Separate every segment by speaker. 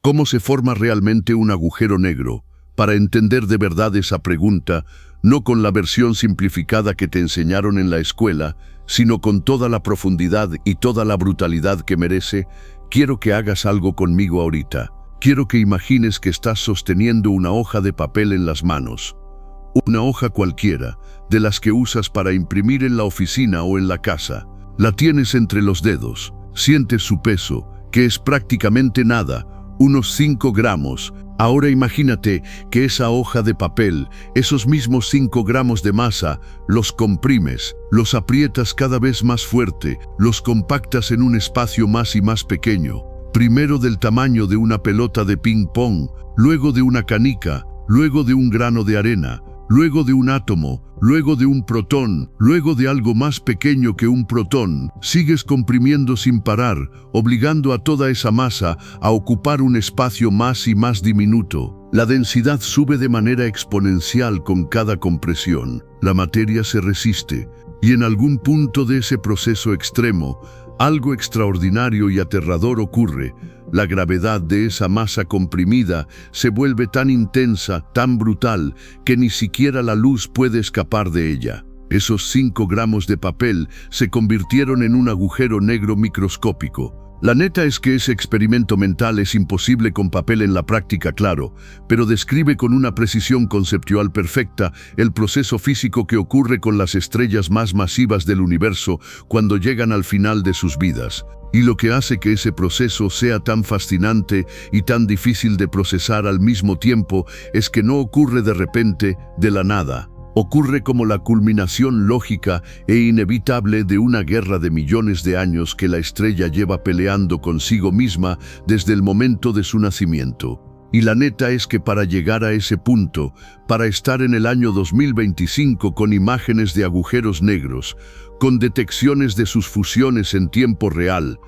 Speaker 1: ¿Cómo se forma realmente un agujero negro? Para entender de verdad esa pregunta, no con la versión simplificada que te enseñaron en la escuela, sino con toda la profundidad y toda la brutalidad que merece, quiero que hagas algo conmigo ahorita. Quiero que imagines que estás sosteniendo una hoja de papel en las manos. Una hoja cualquiera, de las que usas para imprimir en la oficina o en la casa. La tienes entre los dedos, sientes su peso, que es prácticamente nada, unos 5 gramos. Ahora imagínate que esa hoja de papel, esos mismos 5 gramos de masa, los comprimes, los aprietas cada vez más fuerte, los compactas en un espacio más y más pequeño, primero del tamaño de una pelota de ping-pong, luego de una canica, luego de un grano de arena, luego de un átomo, luego de un protón, luego de algo más pequeño que un protón. Sigues comprimiendo sin parar, obligando a toda esa masa a ocupar un espacio más y más diminuto. La densidad sube de manera exponencial con cada compresión. La materia se resiste, y en algún punto de ese proceso extremo, algo extraordinario y aterrador ocurre. La gravedad de esa masa comprimida se vuelve tan intensa, tan brutal, que ni siquiera la luz puede escapar de ella. Esos 5 gramos de papel se convirtieron en un agujero negro microscópico. La neta es que ese experimento mental es imposible con papel en la práctica, claro, pero describe con una precisión conceptual perfecta el proceso físico que ocurre con las estrellas más masivas del universo cuando llegan al final de sus vidas. Y lo que hace que ese proceso sea tan fascinante y tan difícil de procesar al mismo tiempo es que no ocurre de repente, de la nada. Ocurre como la culminación lógica e inevitable de una guerra de millones de años que la estrella lleva peleando consigo misma desde el momento de su nacimiento. Y la neta es que para llegar a ese punto, para estar en el año 2025 con imágenes de agujeros negros, con detecciones de sus fusiones en tiempo real,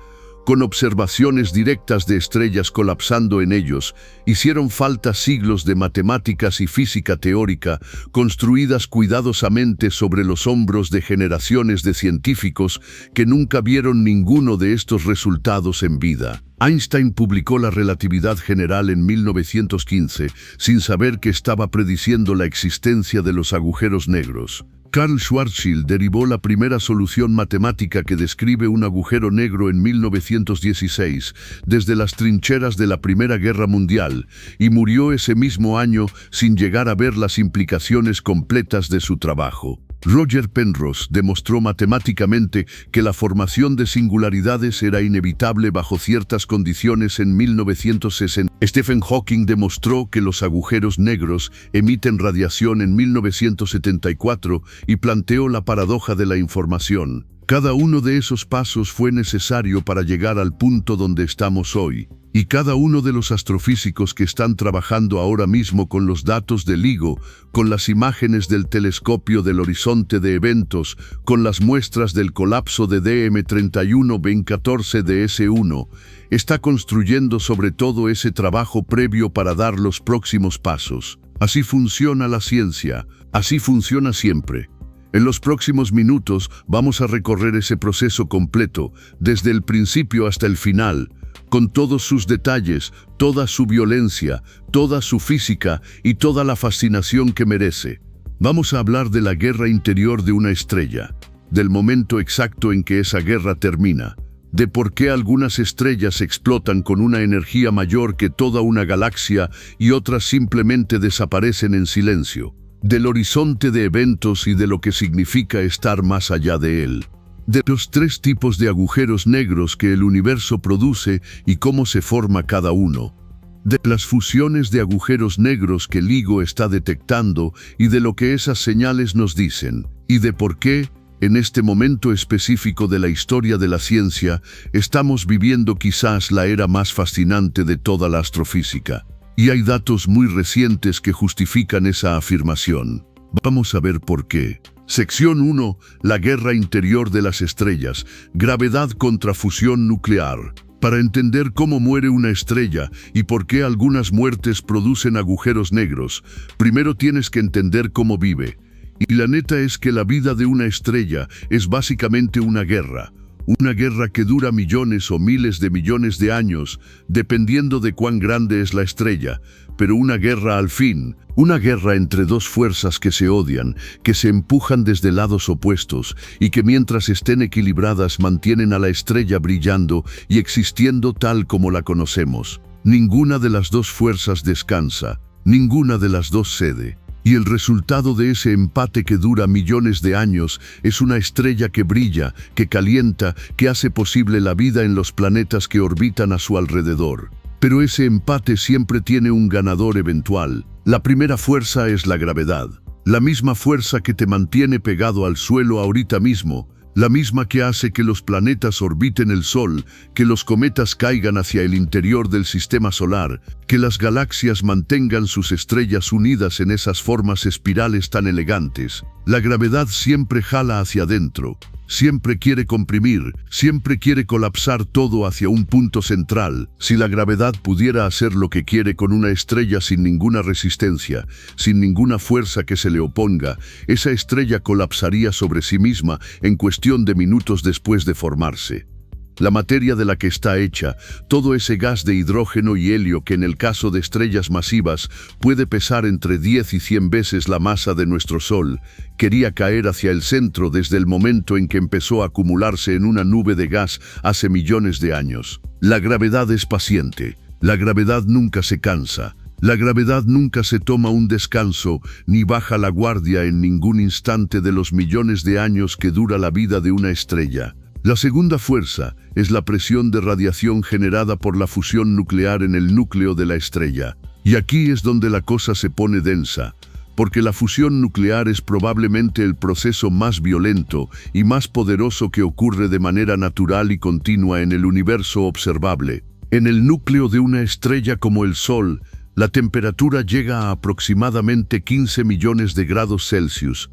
Speaker 1: con observaciones directas de estrellas colapsando en ellos, hicieron falta siglos de matemáticas y física teórica, construidas cuidadosamente sobre los hombros de generaciones de científicos que nunca vieron ninguno de estos resultados en vida. Einstein publicó la relatividad general en 1915, sin saber que estaba prediciendo la existencia de los agujeros negros. Karl Schwarzschild derivó la primera solución matemática que describe un agujero negro en 1916, desde las trincheras de la Primera Guerra Mundial, y murió ese mismo año sin llegar a ver las implicaciones completas de su trabajo. Roger Penrose demostró matemáticamente que la formación de singularidades era inevitable bajo ciertas condiciones en 1960. Stephen Hawking demostró que los agujeros negros emiten radiación en 1974 y planteó la paradoja de la información. Cada uno de esos pasos fue necesario para llegar al punto donde estamos hoy. Y cada uno de los astrofísicos que están trabajando ahora mismo con los datos del LIGO, con las imágenes del telescopio del horizonte de eventos, con las muestras del colapso de DM31B14DS1, está construyendo sobre todo ese trabajo previo para dar los próximos pasos. Así funciona la ciencia, así funciona siempre. En los próximos minutos vamos a recorrer ese proceso completo, desde el principio hasta el final, con todos sus detalles, toda su violencia, toda su física y toda la fascinación que merece. Vamos a hablar de la guerra interior de una estrella, del momento exacto en que esa guerra termina, de por qué algunas estrellas explotan con una energía mayor que toda una galaxia y otras simplemente desaparecen en silencio, del horizonte de eventos y de lo que significa estar más allá de él. De los 3 tipos de agujeros negros que el universo produce y cómo se forma cada uno. De las fusiones de agujeros negros que LIGO está detectando y de lo que esas señales nos dicen. Y de por qué, en este momento específico de la historia de la ciencia, estamos viviendo quizás la era más fascinante de toda la astrofísica. Y hay datos muy recientes que justifican esa afirmación. Vamos a ver por qué. Sección 1. La guerra interior de las estrellas. Gravedad contra fusión nuclear. Para entender cómo muere una estrella y por qué algunas muertes producen agujeros negros, primero tienes que entender cómo vive. Y la neta es que la vida de una estrella es básicamente una guerra. Una guerra que dura millones o miles de millones de años, dependiendo de cuán grande es la estrella, pero una guerra al fin, una guerra entre dos fuerzas que se odian, que se empujan desde lados opuestos y que mientras estén equilibradas mantienen a la estrella brillando y existiendo tal como la conocemos. Ninguna de las dos fuerzas descansa, ninguna de las dos cede. Y el resultado de ese empate que dura millones de años es una estrella que brilla, que calienta, que hace posible la vida en los planetas que orbitan a su alrededor. Pero ese empate siempre tiene un ganador eventual. La primera fuerza es la gravedad, la misma fuerza que te mantiene pegado al suelo ahorita mismo, la misma que hace que los planetas orbiten el Sol, que los cometas caigan hacia el interior del sistema solar, que las galaxias mantengan sus estrellas unidas en esas formas espirales tan elegantes. La gravedad siempre jala hacia adentro, siempre quiere comprimir, siempre quiere colapsar todo hacia un punto central. Si la gravedad pudiera hacer lo que quiere con una estrella sin ninguna resistencia, sin ninguna fuerza que se le oponga, esa estrella colapsaría sobre sí misma en cuestión de minutos después de formarse. La materia de la que está hecha, todo ese gas de hidrógeno y helio que en el caso de estrellas masivas puede pesar entre 10 y 100 veces la masa de nuestro Sol, quería caer hacia el centro desde el momento en que empezó a acumularse en una nube de gas hace millones de años. La gravedad es paciente, la gravedad nunca se cansa, la gravedad nunca se toma un descanso ni baja la guardia en ningún instante de los millones de años que dura la vida de una estrella. La segunda fuerza es la presión de radiación generada por la fusión nuclear en el núcleo de la estrella. Y aquí es donde la cosa se pone densa, porque la fusión nuclear es probablemente el proceso más violento y más poderoso que ocurre de manera natural y continua en el universo observable. En el núcleo de una estrella como el Sol, la temperatura llega a aproximadamente 15 millones de grados Celsius.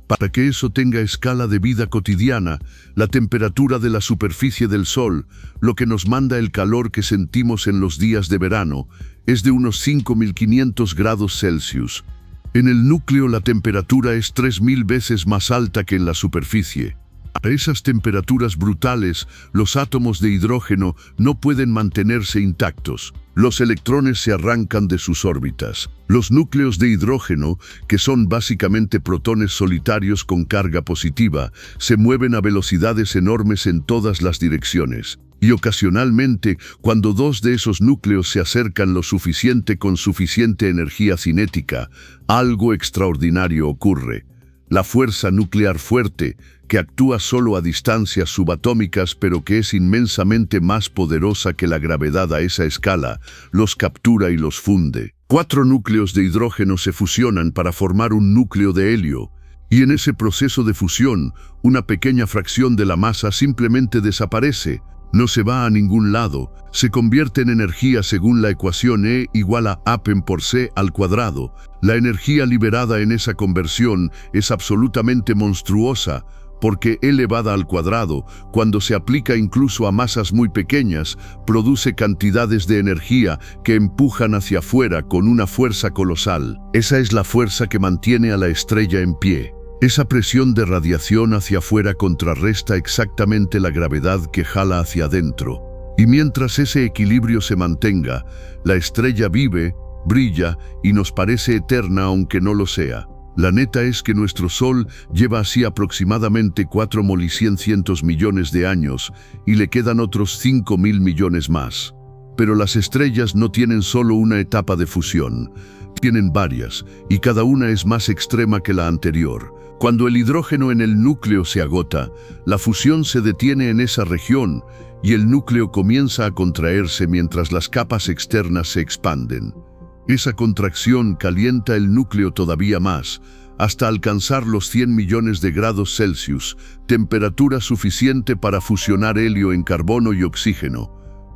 Speaker 1: Para que eso tenga escala de vida cotidiana, la temperatura de la superficie del Sol, lo que nos manda el calor que sentimos en los días de verano, es de unos 5.500 grados Celsius. En el núcleo la temperatura es 3.000 veces más alta que en la superficie. A esas temperaturas brutales, los átomos de hidrógeno no pueden mantenerse intactos. Los electrones se arrancan de sus órbitas. Los núcleos de hidrógeno, que son básicamente protones solitarios con carga positiva, se mueven a velocidades enormes en todas las direcciones. Y ocasionalmente, cuando dos de esos núcleos se acercan lo suficiente con suficiente energía cinética, algo extraordinario ocurre. La fuerza nuclear fuerte, que actúa solo a distancias subatómicas pero que es inmensamente más poderosa que la gravedad a esa escala, los captura y los funde. 4 núcleos de hidrógeno se fusionan para formar un núcleo de helio, y en ese proceso de fusión, una pequeña fracción de la masa simplemente desaparece. No se va a ningún lado, se convierte en energía según la ecuación E igual a APEM por C al cuadrado. La energía liberada en esa conversión es absolutamente monstruosa, porque elevada al cuadrado, cuando se aplica incluso a masas muy pequeñas, produce cantidades de energía que empujan hacia afuera con una fuerza colosal. Esa es la fuerza que mantiene a la estrella en pie. Esa presión de radiación hacia afuera contrarresta exactamente la gravedad que jala hacia adentro. Y mientras ese equilibrio se mantenga, la estrella vive, brilla y nos parece eterna aunque no lo sea. La neta es que nuestro Sol lleva así aproximadamente 4.100 millones de años y le quedan otros 5.000 millones más. Pero las estrellas no tienen solo una etapa de fusión, tienen varias, y cada una es más extrema que la anterior. Cuando el hidrógeno en el núcleo se agota, la fusión se detiene en esa región y el núcleo comienza a contraerse mientras las capas externas se expanden. Esa contracción calienta el núcleo todavía más, hasta alcanzar los 100 millones de grados Celsius, temperatura suficiente para fusionar helio en carbono y oxígeno.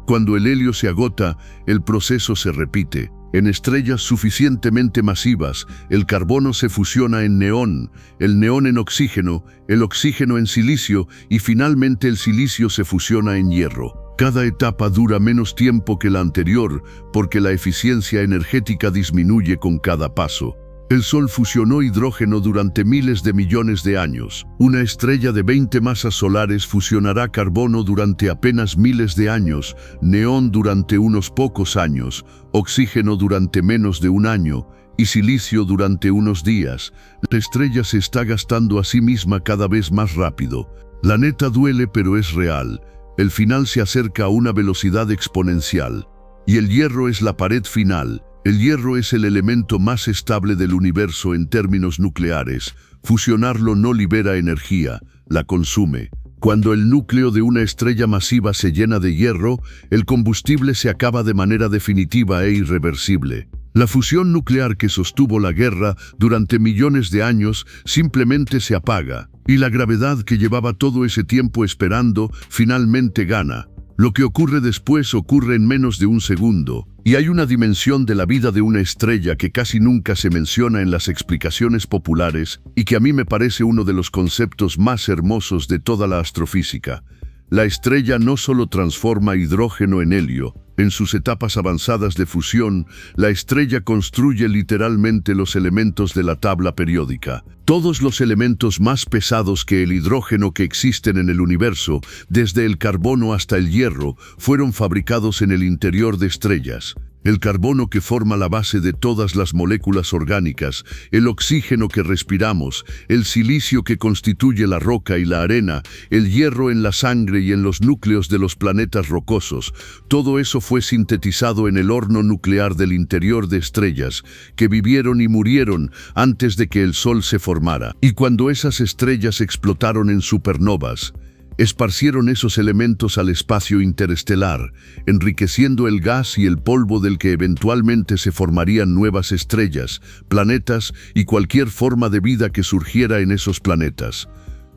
Speaker 1: Cuando el helio se agota, el proceso se repite. En estrellas suficientemente masivas, el carbono se fusiona en neón, el neón en oxígeno, el oxígeno en silicio y finalmente el silicio se fusiona en hierro. Cada etapa dura menos tiempo que la anterior porque la eficiencia energética disminuye con cada paso. El Sol fusionó hidrógeno durante miles de millones de años. Una estrella de 20 masas solares fusionará carbono durante apenas miles de años, neón durante unos pocos años, oxígeno durante menos de un año y silicio durante unos días. La estrella se está gastando a sí misma cada vez más rápido. La neta duele, pero es real. El final se acerca a una velocidad exponencial. Y el hierro es la pared final. El hierro es el elemento más estable del universo en términos nucleares. Fusionarlo no libera energía, la consume. Cuando el núcleo de una estrella masiva se llena de hierro, el combustible se acaba de manera definitiva e irreversible. La fusión nuclear que sostuvo la guerra durante millones de años simplemente se apaga, y la gravedad que llevaba todo ese tiempo esperando finalmente gana. Lo que ocurre después ocurre en menos de un segundo, y hay una dimensión de la vida de una estrella que casi nunca se menciona en las explicaciones populares y que a mí me parece uno de los conceptos más hermosos de toda la astrofísica. La estrella no solo transforma hidrógeno en helio. En sus etapas avanzadas de fusión, la estrella construye literalmente los elementos de la tabla periódica. Todos los elementos más pesados que el hidrógeno que existen en el universo, desde el carbono hasta el hierro, fueron fabricados en el interior de estrellas. El carbono que forma la base de todas las moléculas orgánicas, el oxígeno que respiramos, el silicio que constituye la roca y la arena, el hierro en la sangre y en los núcleos de los planetas rocosos, todo eso fue sintetizado en el horno nuclear del interior de estrellas, que vivieron y murieron antes de que el Sol se formara. Y cuando esas estrellas explotaron en supernovas, esparcieron esos elementos al espacio interestelar, enriqueciendo el gas y el polvo del que eventualmente se formarían nuevas estrellas, planetas y cualquier forma de vida que surgiera en esos planetas.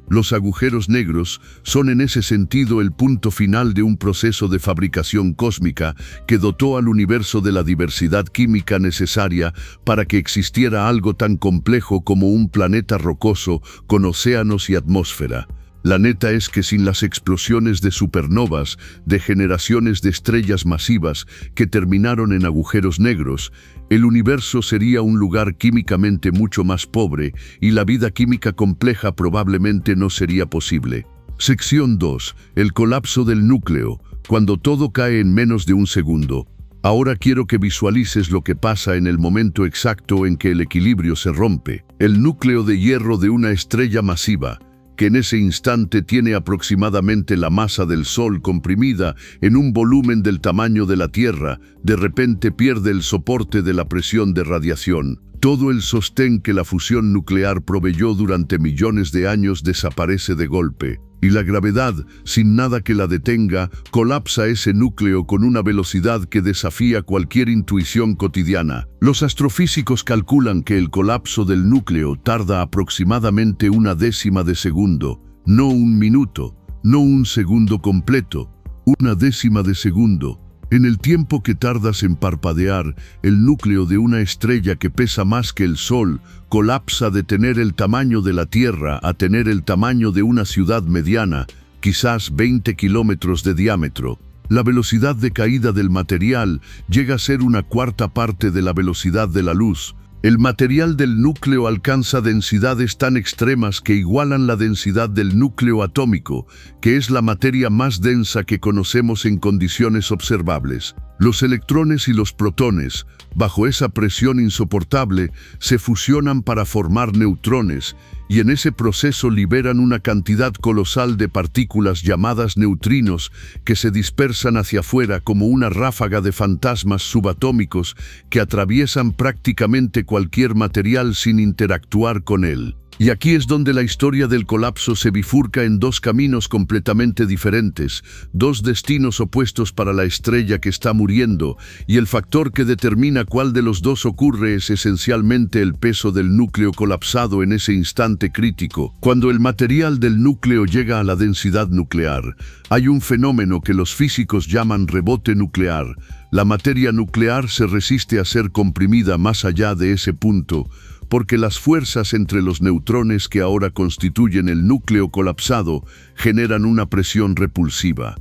Speaker 1: Los agujeros negros son en ese sentido el punto final de un proceso de fabricación cósmica que dotó al universo de la diversidad química necesaria para que existiera algo tan complejo como un planeta rocoso con océanos y atmósfera. La neta es que sin las explosiones de supernovas, de generaciones de estrellas masivas que terminaron en agujeros negros, el universo sería un lugar químicamente mucho más pobre y la vida química compleja probablemente no sería posible. Sección 2. El colapso del núcleo, cuando todo cae en menos de un segundo. Ahora quiero que visualices lo que pasa en el momento exacto en que el equilibrio se rompe. El núcleo de hierro de una estrella masiva, que en ese instante tiene aproximadamente la masa del Sol comprimida en un volumen del tamaño de la Tierra, de repente pierde el soporte de la presión de radiación. Todo el sostén que la fusión nuclear proveyó durante millones de años desaparece de golpe, y la gravedad, sin nada que la detenga, colapsa ese núcleo con una velocidad que desafía cualquier intuición cotidiana. Los astrofísicos calculan que el colapso del núcleo tarda aproximadamente una décima de segundo, no un minuto, no un segundo completo, una décima de segundo. En el tiempo que tardas en parpadear, el núcleo de una estrella que pesa más que el Sol colapsa de tener el tamaño de la Tierra a tener el tamaño de una ciudad mediana, quizás 20 kilómetros de diámetro. La velocidad de caída del material llega a ser una cuarta parte de la velocidad de la luz. El material del núcleo alcanza densidades tan extremas que igualan la densidad del núcleo atómico, que es la materia más densa que conocemos en condiciones observables. Los electrones y los protones, bajo esa presión insoportable, se fusionan para formar neutrones, y en ese proceso liberan una cantidad colosal de partículas llamadas neutrinos que se dispersan hacia afuera como una ráfaga de fantasmas subatómicos que atraviesan prácticamente cualquier material sin interactuar con él. Y aquí es donde la historia del colapso se bifurca en dos caminos completamente diferentes, dos destinos opuestos para la estrella que está muriendo, y el factor que determina cuál de los dos ocurre es esencialmente el peso del núcleo colapsado en ese instante crítico. Cuando el material del núcleo llega a la densidad nuclear, hay un fenómeno que los físicos llaman rebote nuclear. La materia nuclear se resiste a ser comprimida más allá de ese punto, porque las fuerzas entre los neutrones que ahora constituyen el núcleo colapsado generan una presión repulsiva.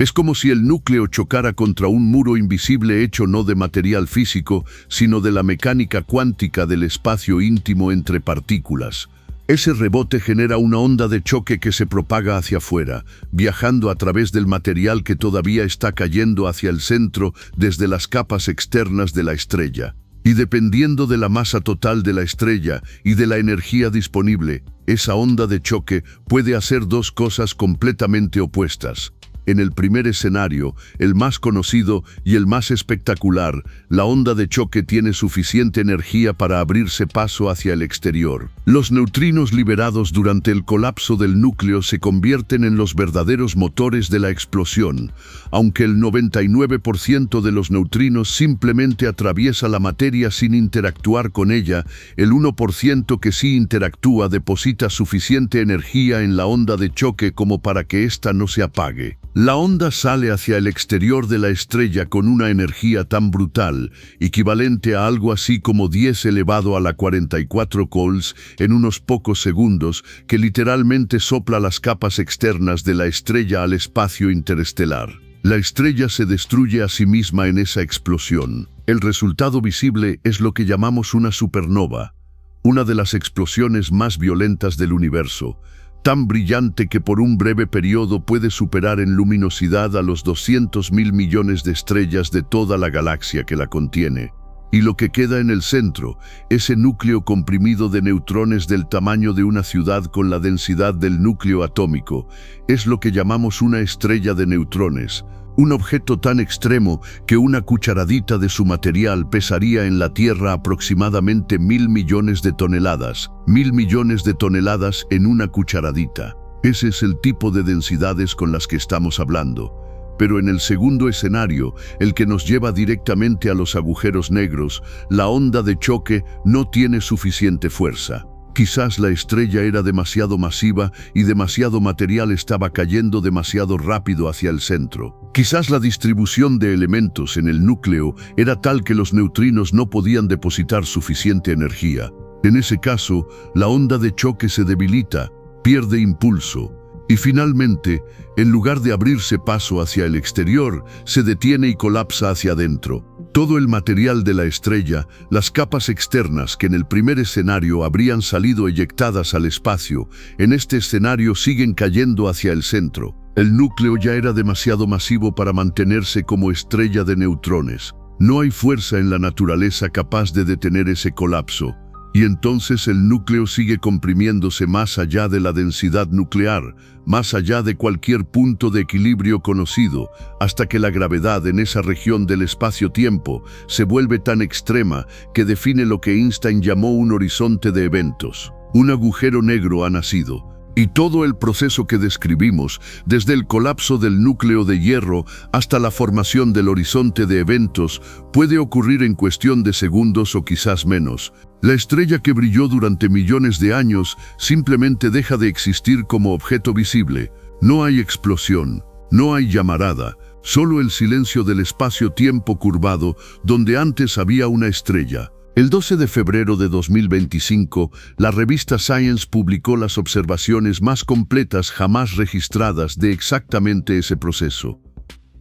Speaker 1: Es como si el núcleo chocara contra un muro invisible hecho no de material físico, sino de la mecánica cuántica del espacio íntimo entre partículas. Ese rebote genera una onda de choque que se propaga hacia afuera, viajando a través del material que todavía está cayendo hacia el centro desde las capas externas de la estrella. Y dependiendo de la masa total de la estrella y de la energía disponible, esa onda de choque puede hacer dos cosas completamente opuestas. En el primer escenario, el más conocido y el más espectacular, la onda de choque tiene suficiente energía para abrirse paso hacia el exterior. Los neutrinos liberados durante el colapso del núcleo se convierten en los verdaderos motores de la explosión. Aunque el 99% de los neutrinos simplemente atraviesa la materia sin interactuar con ella, el 1% que sí interactúa deposita suficiente energía en la onda de choque como para que ésta no se apague. La onda sale hacia el exterior de la estrella con una energía tan brutal, equivalente a algo así como 10 elevado a la 44 joules en unos pocos segundos, que literalmente sopla las capas externas de la estrella al espacio interestelar. La estrella se destruye a sí misma en esa explosión. El resultado visible es lo que llamamos una supernova, una de las explosiones más violentas del universo, tan brillante que por un breve periodo puede superar en luminosidad a los 200.000 millones de estrellas de toda la galaxia que la contiene. Y lo que queda en el centro, ese núcleo comprimido de neutrones del tamaño de una ciudad con la densidad del núcleo atómico, es lo que llamamos una estrella de neutrones, un objeto tan extremo que una cucharadita de su material pesaría en la Tierra aproximadamente 1.000 millones de toneladas. 1.000 millones de toneladas en una cucharadita. Ese es el tipo de densidades con las que estamos hablando. Pero en el segundo escenario, el que nos lleva directamente a los agujeros negros, la onda de choque no tiene suficiente fuerza. Quizás la estrella era demasiado masiva y demasiado material estaba cayendo demasiado rápido hacia el centro. Quizás la distribución de elementos en el núcleo era tal que los neutrinos no podían depositar suficiente energía. En ese caso, la onda de choque se debilita, pierde impulso, y finalmente, en lugar de abrirse paso hacia el exterior, se detiene y colapsa hacia adentro. Todo el material de la estrella, las capas externas que en el primer escenario habrían salido eyectadas al espacio, en este escenario siguen cayendo hacia el centro. El núcleo ya era demasiado masivo para mantenerse como estrella de neutrones. No hay fuerza en la naturaleza capaz de detener ese colapso. Y entonces el núcleo sigue comprimiéndose más allá de la densidad nuclear, más allá de cualquier punto de equilibrio conocido, hasta que la gravedad en esa región del espacio-tiempo se vuelve tan extrema que define lo que Einstein llamó un horizonte de eventos. Un agujero negro ha nacido. Y todo el proceso que describimos, desde el colapso del núcleo de hierro hasta la formación del horizonte de eventos, puede ocurrir en cuestión de segundos o quizás menos. La estrella que brilló durante millones de años simplemente deja de existir como objeto visible. No hay explosión, no hay llamarada, solo el silencio del espacio-tiempo curvado donde antes había una estrella. El 12 de febrero de 2025, la revista Science publicó las observaciones más completas jamás registradas de exactamente ese proceso.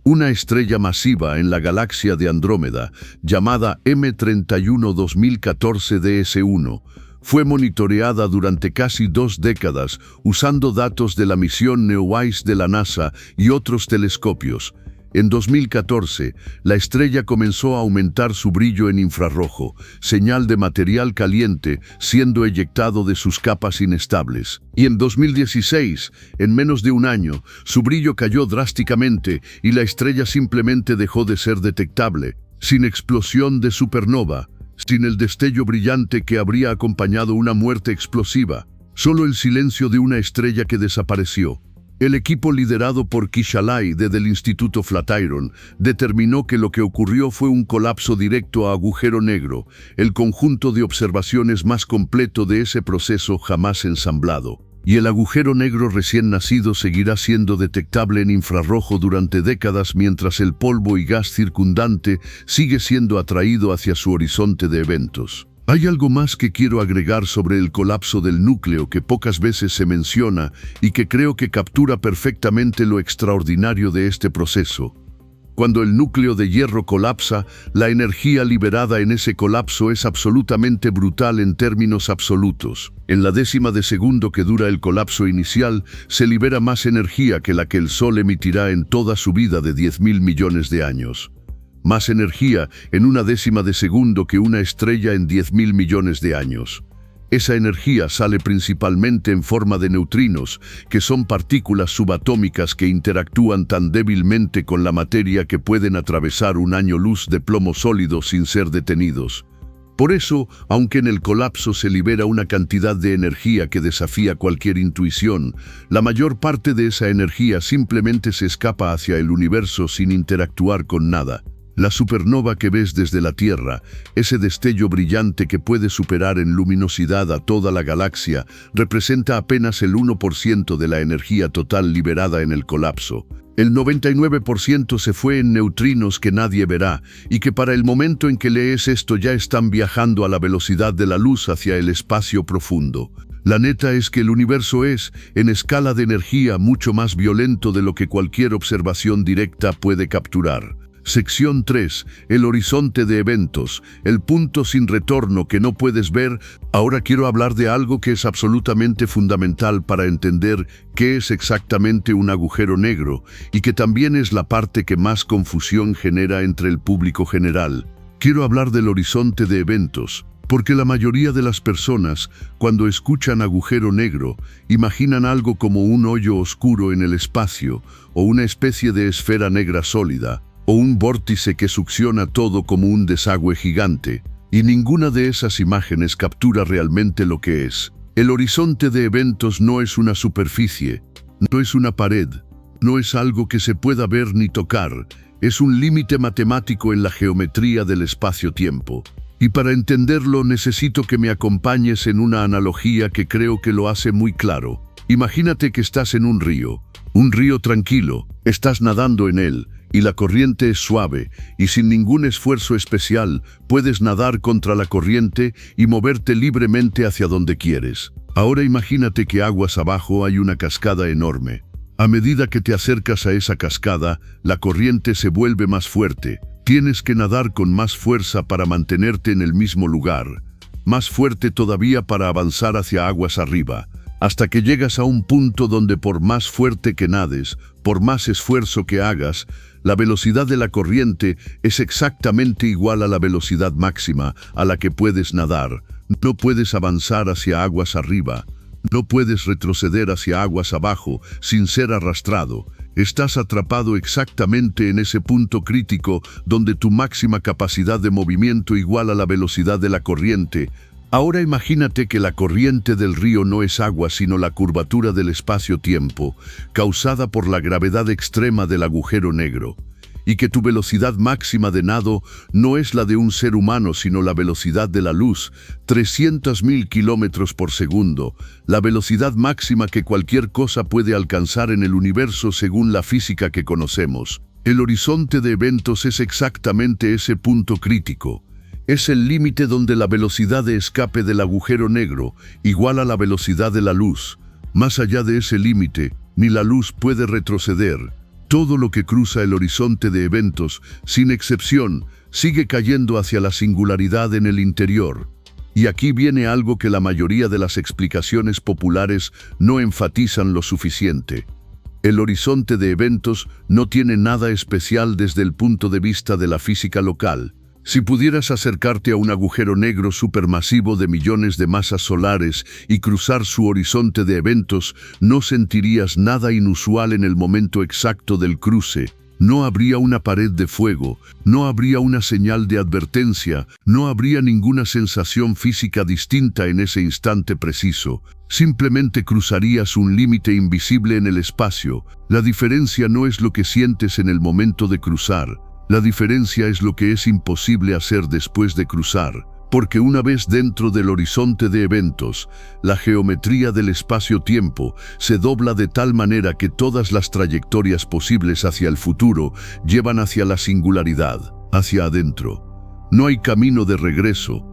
Speaker 1: Una estrella masiva en la galaxia de Andrómeda, llamada M31 2014 DS1, fue monitoreada durante casi 2 décadas usando datos de la misión NEOWISE de la NASA y otros telescopios. En 2014, la estrella comenzó a aumentar su brillo en infrarrojo, señal de material caliente siendo eyectado de sus capas inestables. Y en 2016, en menos de un año, su brillo cayó drásticamente y la estrella simplemente dejó de ser detectable, sin explosión de supernova, sin el destello brillante que habría acompañado una muerte explosiva, solo el silencio de una estrella que desapareció. El equipo liderado por Kisha Lai del Instituto Flatiron determinó que lo que ocurrió fue un colapso directo a agujero negro, el conjunto de observaciones más completo de ese proceso jamás ensamblado. Y el agujero negro recién nacido seguirá siendo detectable en infrarrojo durante décadas mientras el polvo y gas circundante sigue siendo atraído hacia su horizonte de eventos. Hay algo más que quiero agregar sobre el colapso del núcleo que pocas veces se menciona y que creo que captura perfectamente lo extraordinario de este proceso. Cuando el núcleo de hierro colapsa, la energía liberada en ese colapso es absolutamente brutal en términos absolutos. En la décima de segundo que dura el colapso inicial, se libera más energía que la que el Sol emitirá en toda su vida de 10.000 millones de años. Más energía en una décima de segundo que una estrella en 10.000 millones de años. Esa energía sale principalmente en forma de neutrinos, que son partículas subatómicas que interactúan tan débilmente con la materia que pueden atravesar un año luz de plomo sólido sin ser detenidos. Por eso, aunque en el colapso se libera una cantidad de energía que desafía cualquier intuición, la mayor parte de esa energía simplemente se escapa hacia el universo sin interactuar con nada. La supernova que ves desde la Tierra, ese destello brillante que puede superar en luminosidad a toda la galaxia, representa apenas el 1% de la energía total liberada en el colapso. El 99% se fue en neutrinos que nadie verá y que para el momento en que lees esto ya están viajando a la velocidad de la luz hacia el espacio profundo. La neta es que el universo es, en escala de energía, mucho más violento de lo que cualquier observación directa puede capturar. Sección 3. El horizonte de eventos, el punto sin retorno que no puedes ver. Ahora quiero hablar de algo que es absolutamente fundamental para entender qué es exactamente un agujero negro y que también es la parte que más confusión genera entre el público general. Quiero hablar del horizonte de eventos, porque la mayoría de las personas, cuando escuchan agujero negro, imaginan algo como un hoyo oscuro en el espacio o una especie de esfera negra sólida, o un vórtice que succiona todo como un desagüe gigante, y ninguna de esas imágenes captura realmente lo que es. El horizonte de eventos no es una superficie, no es una pared, no es algo que se pueda ver ni tocar, es un límite matemático en la geometría del espacio-tiempo. Y para entenderlo necesito que me acompañes en una analogía que creo que lo hace muy claro. Imagínate que estás en un río tranquilo, estás nadando en él, y la corriente es suave, y sin ningún esfuerzo especial puedes nadar contra la corriente y moverte libremente hacia donde quieres. Ahora imagínate que aguas abajo hay una cascada enorme. A medida que te acercas a esa cascada, la corriente se vuelve más fuerte. Tienes que nadar con más fuerza para mantenerte en el mismo lugar, más fuerte todavía para avanzar hacia aguas arriba, hasta que llegas a un punto donde por más fuerte que nades, por más esfuerzo que hagas, la velocidad de la corriente es exactamente igual a la velocidad máxima a la que puedes nadar. No puedes avanzar hacia aguas arriba, no puedes retroceder hacia aguas abajo sin ser arrastrado. Estás atrapado exactamente en ese punto crítico donde tu máxima capacidad de movimiento iguala la velocidad de la corriente. Ahora imagínate que la corriente del río no es agua sino la curvatura del espacio-tiempo, causada por la gravedad extrema del agujero negro, y que tu velocidad máxima de nado no es la de un ser humano sino la velocidad de la luz, 300.000 kilómetros por segundo, la velocidad máxima que cualquier cosa puede alcanzar en el universo según la física que conocemos. El horizonte de eventos es exactamente ese punto crítico. Es el límite donde la velocidad de escape del agujero negro iguala la velocidad de la luz. Más allá de ese límite, ni la luz puede retroceder. Todo lo que cruza el horizonte de eventos, sin excepción, sigue cayendo hacia la singularidad en el interior. Y aquí viene algo que la mayoría de las explicaciones populares no enfatizan lo suficiente. El horizonte de eventos no tiene nada especial desde el punto de vista de la física local. Si pudieras acercarte a un agujero negro supermasivo de millones de masas solares y cruzar su horizonte de eventos, no sentirías nada inusual en el momento exacto del cruce. No habría una pared de fuego, no habría una señal de advertencia, no habría ninguna sensación física distinta en ese instante preciso. Simplemente cruzarías un límite invisible en el espacio. La diferencia no es lo que sientes en el momento de cruzar. La diferencia es lo que es imposible hacer después de cruzar, porque una vez dentro del horizonte de eventos, la geometría del espacio-tiempo se dobla de tal manera que todas las trayectorias posibles hacia el futuro llevan hacia la singularidad, hacia adentro. No hay camino de regreso,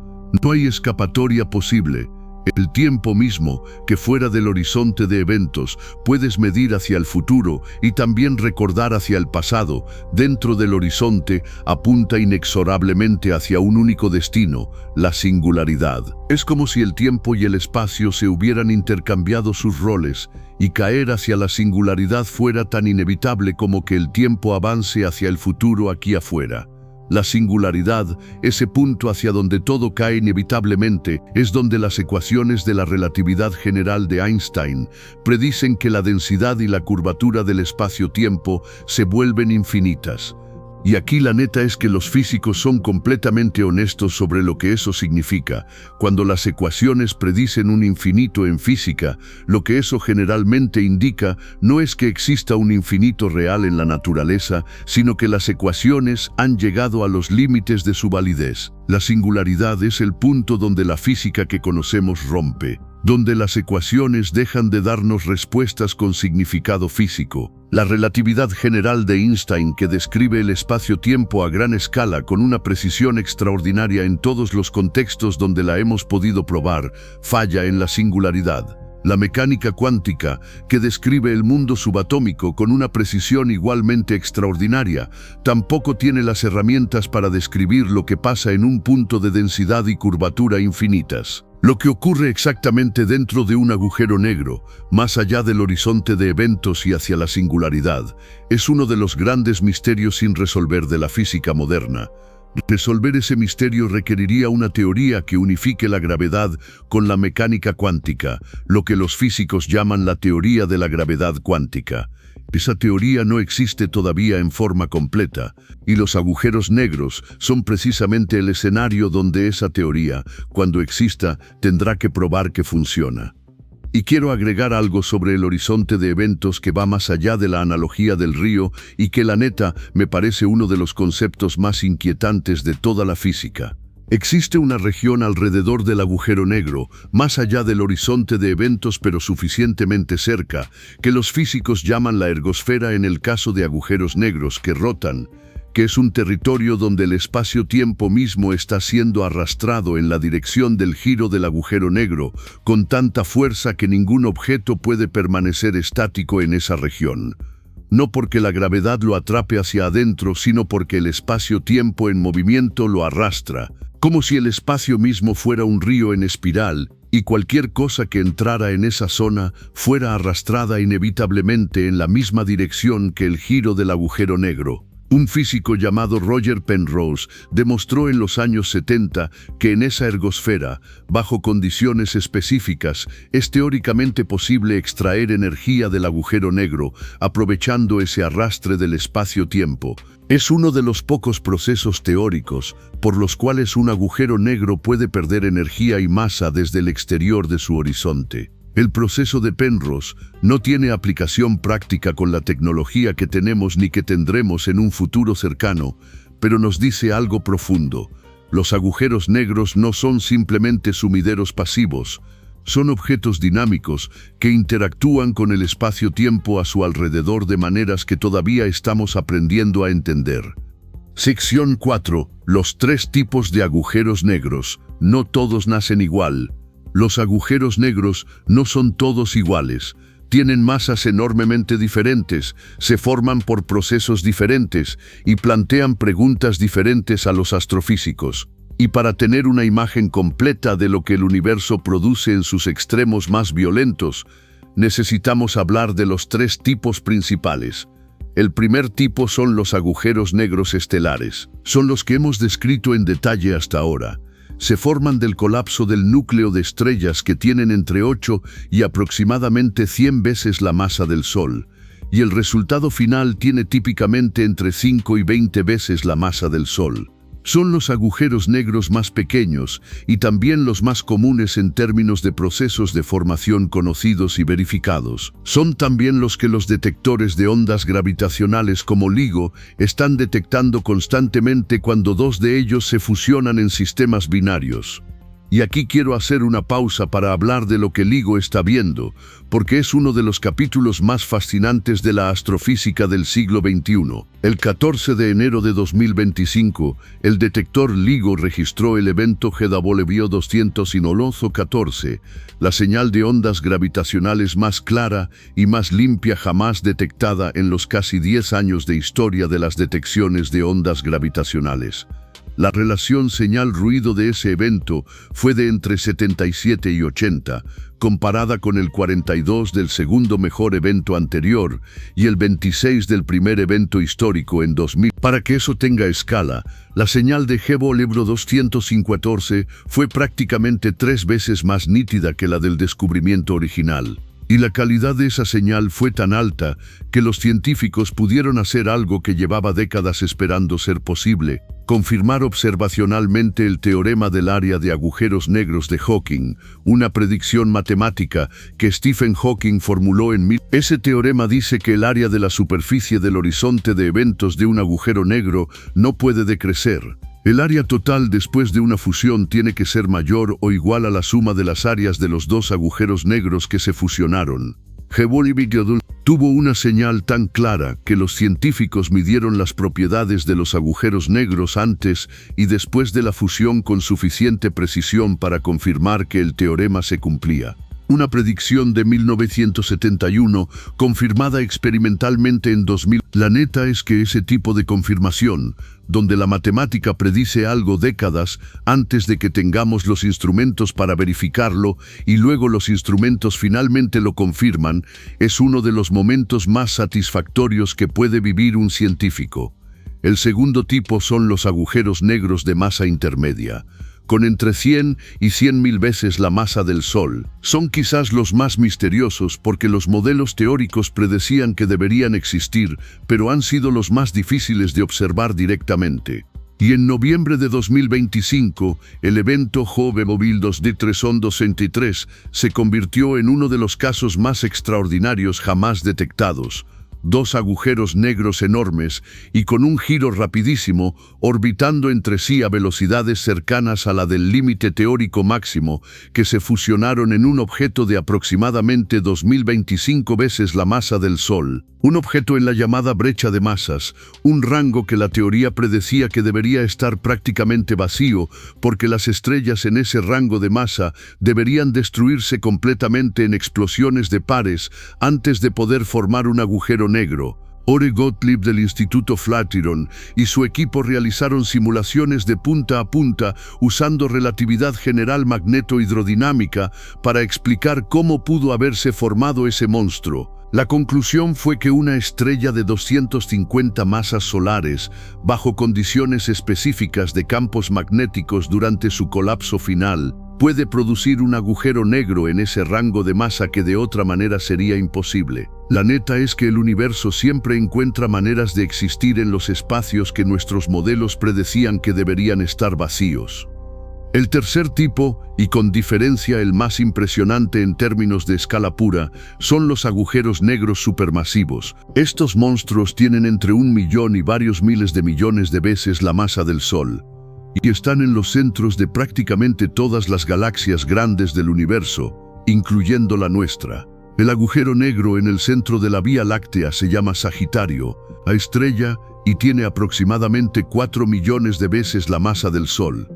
Speaker 1: No hay escapatoria posible. El tiempo mismo, que fuera del horizonte de eventos, puedes medir hacia el futuro y también recordar hacia el pasado. Dentro del horizonte, apunta inexorablemente hacia un único destino, la singularidad. Es como si el tiempo y el espacio se hubieran intercambiado sus roles, y caer hacia la singularidad fuera tan inevitable como que el tiempo avance hacia el futuro aquí afuera. La singularidad, ese punto hacia donde todo cae inevitablemente, es donde las ecuaciones de la relatividad general de Einstein predicen que la densidad y la curvatura del espacio-tiempo se vuelven infinitas. Y aquí la neta es que los físicos son completamente honestos sobre lo que eso significa. Cuando las ecuaciones predicen un infinito en física, lo que eso generalmente indica no es que exista un infinito real en la naturaleza, sino que las ecuaciones han llegado a los límites de su validez. La singularidad es el punto donde la física que conocemos rompe, donde las ecuaciones dejan de darnos respuestas con significado físico. La relatividad general de Einstein, que describe el espacio-tiempo a gran escala con una precisión extraordinaria en todos los contextos donde la hemos podido probar, falla en la singularidad. La mecánica cuántica, que describe el mundo subatómico con una precisión igualmente extraordinaria, tampoco tiene las herramientas para describir lo que pasa en un punto de densidad y curvatura infinitas. Lo que ocurre exactamente dentro de un agujero negro, más allá del horizonte de eventos y hacia la singularidad, es uno de los grandes misterios sin resolver de la física moderna. Resolver ese misterio requeriría una teoría que unifique la gravedad con la mecánica cuántica, lo que los físicos llaman la teoría de la gravedad cuántica. Esa teoría no existe todavía en forma completa, y los agujeros negros son precisamente el escenario donde esa teoría, cuando exista, tendrá que probar que funciona. Y quiero agregar algo sobre el horizonte de eventos que va más allá de la analogía del río y que la neta me parece uno de los conceptos más inquietantes de toda la física. Existe una región alrededor del agujero negro, más allá del horizonte de eventos pero suficientemente cerca, que los físicos llaman la ergosfera en el caso de agujeros negros que rotan, que es un territorio donde el espacio-tiempo mismo está siendo arrastrado en la dirección del giro del agujero negro, con tanta fuerza que ningún objeto puede permanecer estático en esa región. No porque la gravedad lo atrape hacia adentro, sino porque el espacio-tiempo en movimiento lo arrastra, como si el espacio mismo fuera un río en espiral, y cualquier cosa que entrara en esa zona fuera arrastrada inevitablemente en la misma dirección que el giro del agujero negro. Un físico llamado Roger Penrose demostró en los años 70 que en esa ergosfera, bajo condiciones específicas, es teóricamente posible extraer energía del agujero negro, aprovechando ese arrastre del espacio-tiempo. Es uno de los pocos procesos teóricos por los cuales un agujero negro puede perder energía y masa desde el exterior de su horizonte. El proceso de Penrose no tiene aplicación práctica con la tecnología que tenemos ni que tendremos en un futuro cercano, pero nos dice algo profundo. Los agujeros negros no son simplemente sumideros pasivos, son objetos dinámicos que interactúan con el espacio-tiempo a su alrededor de maneras que todavía estamos aprendiendo a entender. Sección 4. Los 3 tipos de agujeros negros. No todos nacen igual. Los agujeros negros no son todos iguales. Tienen masas enormemente diferentes, se forman por procesos diferentes y plantean preguntas diferentes a los astrofísicos. Y para tener una imagen completa de lo que el universo produce en sus extremos más violentos, necesitamos hablar de los 3 tipos principales. El primer tipo son los agujeros negros estelares. Son los que hemos descrito en detalle hasta ahora. Se forman del colapso del núcleo de estrellas que tienen entre 8 y aproximadamente 100 veces la masa del Sol, y el resultado final tiene típicamente entre 5 y 20 veces la masa del Sol. Son los agujeros negros más pequeños y también los más comunes en términos de procesos de formación conocidos y verificados. Son también los que los detectores de ondas gravitacionales como LIGO están detectando constantemente cuando 2 de ellos se fusionan en sistemas binarios. Y aquí quiero hacer una pausa para hablar de lo que LIGO está viendo, porque es uno de los capítulos más fascinantes de la astrofísica del siglo XXI. El 14 de enero de 2025, el detector LIGO registró el evento GW 214, la señal de ondas gravitacionales más clara y más limpia jamás detectada en los casi 10 años de historia de las detecciones de ondas gravitacionales. La relación señal-ruido de ese evento fue de entre 77 y 80, comparada con el 42 del segundo mejor evento anterior y el 26 del primer evento histórico en 2000. Para que eso tenga escala, la señal de GW 214 fue prácticamente 3 veces más nítida que la del descubrimiento original. Y la calidad de esa señal fue tan alta que los científicos pudieron hacer algo que llevaba décadas esperando ser posible: confirmar observacionalmente el teorema del área de agujeros negros de Hawking, una predicción matemática que Stephen Hawking formuló en 1000. Ese teorema dice que el área de la superficie del horizonte de eventos de un agujero negro no puede decrecer. El área total después de una fusión tiene que ser mayor o igual a la suma de las áreas de los dos agujeros negros que se fusionaron. GW tuvo una señal tan clara que los científicos midieron las propiedades de los agujeros negros antes y después de la fusión con suficiente precisión para confirmar que el teorema se cumplía. Una predicción de 1971, confirmada experimentalmente en 2000. La neta es que ese tipo de confirmación, donde la matemática predice algo décadas antes de que tengamos los instrumentos para verificarlo y luego los instrumentos finalmente lo confirman, es uno de los momentos más satisfactorios que puede vivir un científico. El segundo tipo son los agujeros negros de masa intermedia, con entre 100 y 100.000 veces la masa del Sol. Son quizás los más misteriosos porque los modelos teóricos predecían que deberían existir, pero han sido los más difíciles de observar directamente. Y en noviembre de 2025, el evento GW 213 se convirtió en uno de los casos más extraordinarios jamás detectados. 2 agujeros negros enormes y con un giro rapidísimo, orbitando entre sí a velocidades cercanas a la del límite teórico máximo, que se fusionaron en un objeto de aproximadamente 2025 veces la masa del Sol. Un objeto en la llamada brecha de masas, un rango que la teoría predecía que debería estar prácticamente vacío, porque las estrellas en ese rango de masa deberían destruirse completamente en explosiones de pares antes de poder formar un agujero negro. Ore Gottlieb del Instituto Flatiron y su equipo realizaron simulaciones de punta a punta usando relatividad general magneto-hidrodinámica para explicar cómo pudo haberse formado ese monstruo. La conclusión fue que una estrella de 250 masas solares, bajo condiciones específicas de campos magnéticos durante su colapso final, puede producir un agujero negro en ese rango de masa que de otra manera sería imposible. La neta es que el universo siempre encuentra maneras de existir en los espacios que nuestros modelos predecían que deberían estar vacíos. El tercer tipo, y con diferencia el más impresionante en términos de escala pura, son los agujeros negros supermasivos. Estos monstruos tienen entre 1 millón y varios miles de millones de veces la masa del Sol, y están en los centros de prácticamente todas las galaxias grandes del universo, incluyendo la nuestra. El agujero negro en el centro de la Vía Láctea se llama Sagitario, la estrella, y tiene aproximadamente 4 millones de veces la masa del Sol.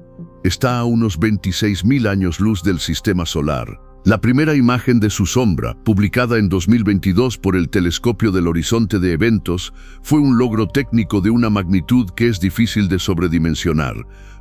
Speaker 1: Está a unos 26.000 años luz del sistema solar. La primera imagen de su sombra, publicada en 2022 por el Telescopio del Horizonte de Eventos, fue un logro técnico de una magnitud que es difícil de sobredimensionar.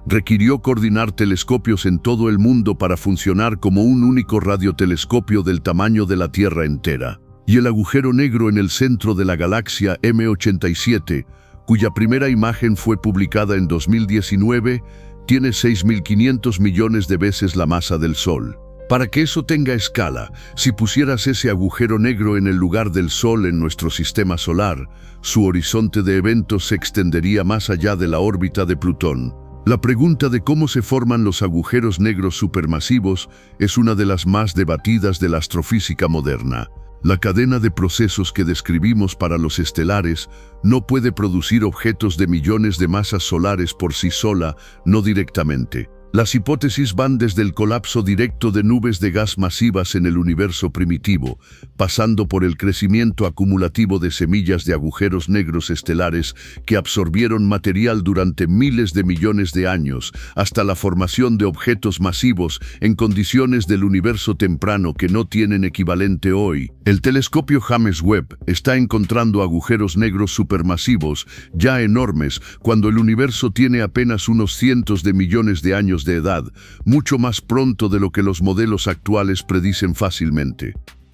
Speaker 1: Requirió coordinar telescopios en todo el mundo para funcionar como un único radiotelescopio del tamaño de la Tierra entera. Y el agujero negro en el centro de la galaxia M87, cuya primera imagen fue publicada en 2019, tiene 6.500 millones de veces la masa del Sol. Para que eso tenga escala, si pusieras ese agujero negro en el lugar del Sol en nuestro sistema solar, su horizonte de eventos se extendería más allá de la órbita de Plutón. La pregunta de cómo se forman los agujeros negros supermasivos es una de las más debatidas de la astrofísica moderna. La cadena de procesos que describimos para los estelares no puede producir objetos de millones de masas solares por sí sola, no directamente. Las hipótesis van desde el colapso directo de nubes de gas masivas en el universo primitivo, pasando por el crecimiento acumulativo de semillas de agujeros negros estelares que absorbieron material durante miles de millones de años, hasta la formación de objetos masivos en condiciones del universo temprano que no tienen equivalente hoy. El telescopio James Webb está encontrando agujeros negros supermasivos, ya enormes, cuando el universo tiene apenas unos cientos de millones de años de edad, mucho más pronto de lo que los modelos actuales predicen fácilmente.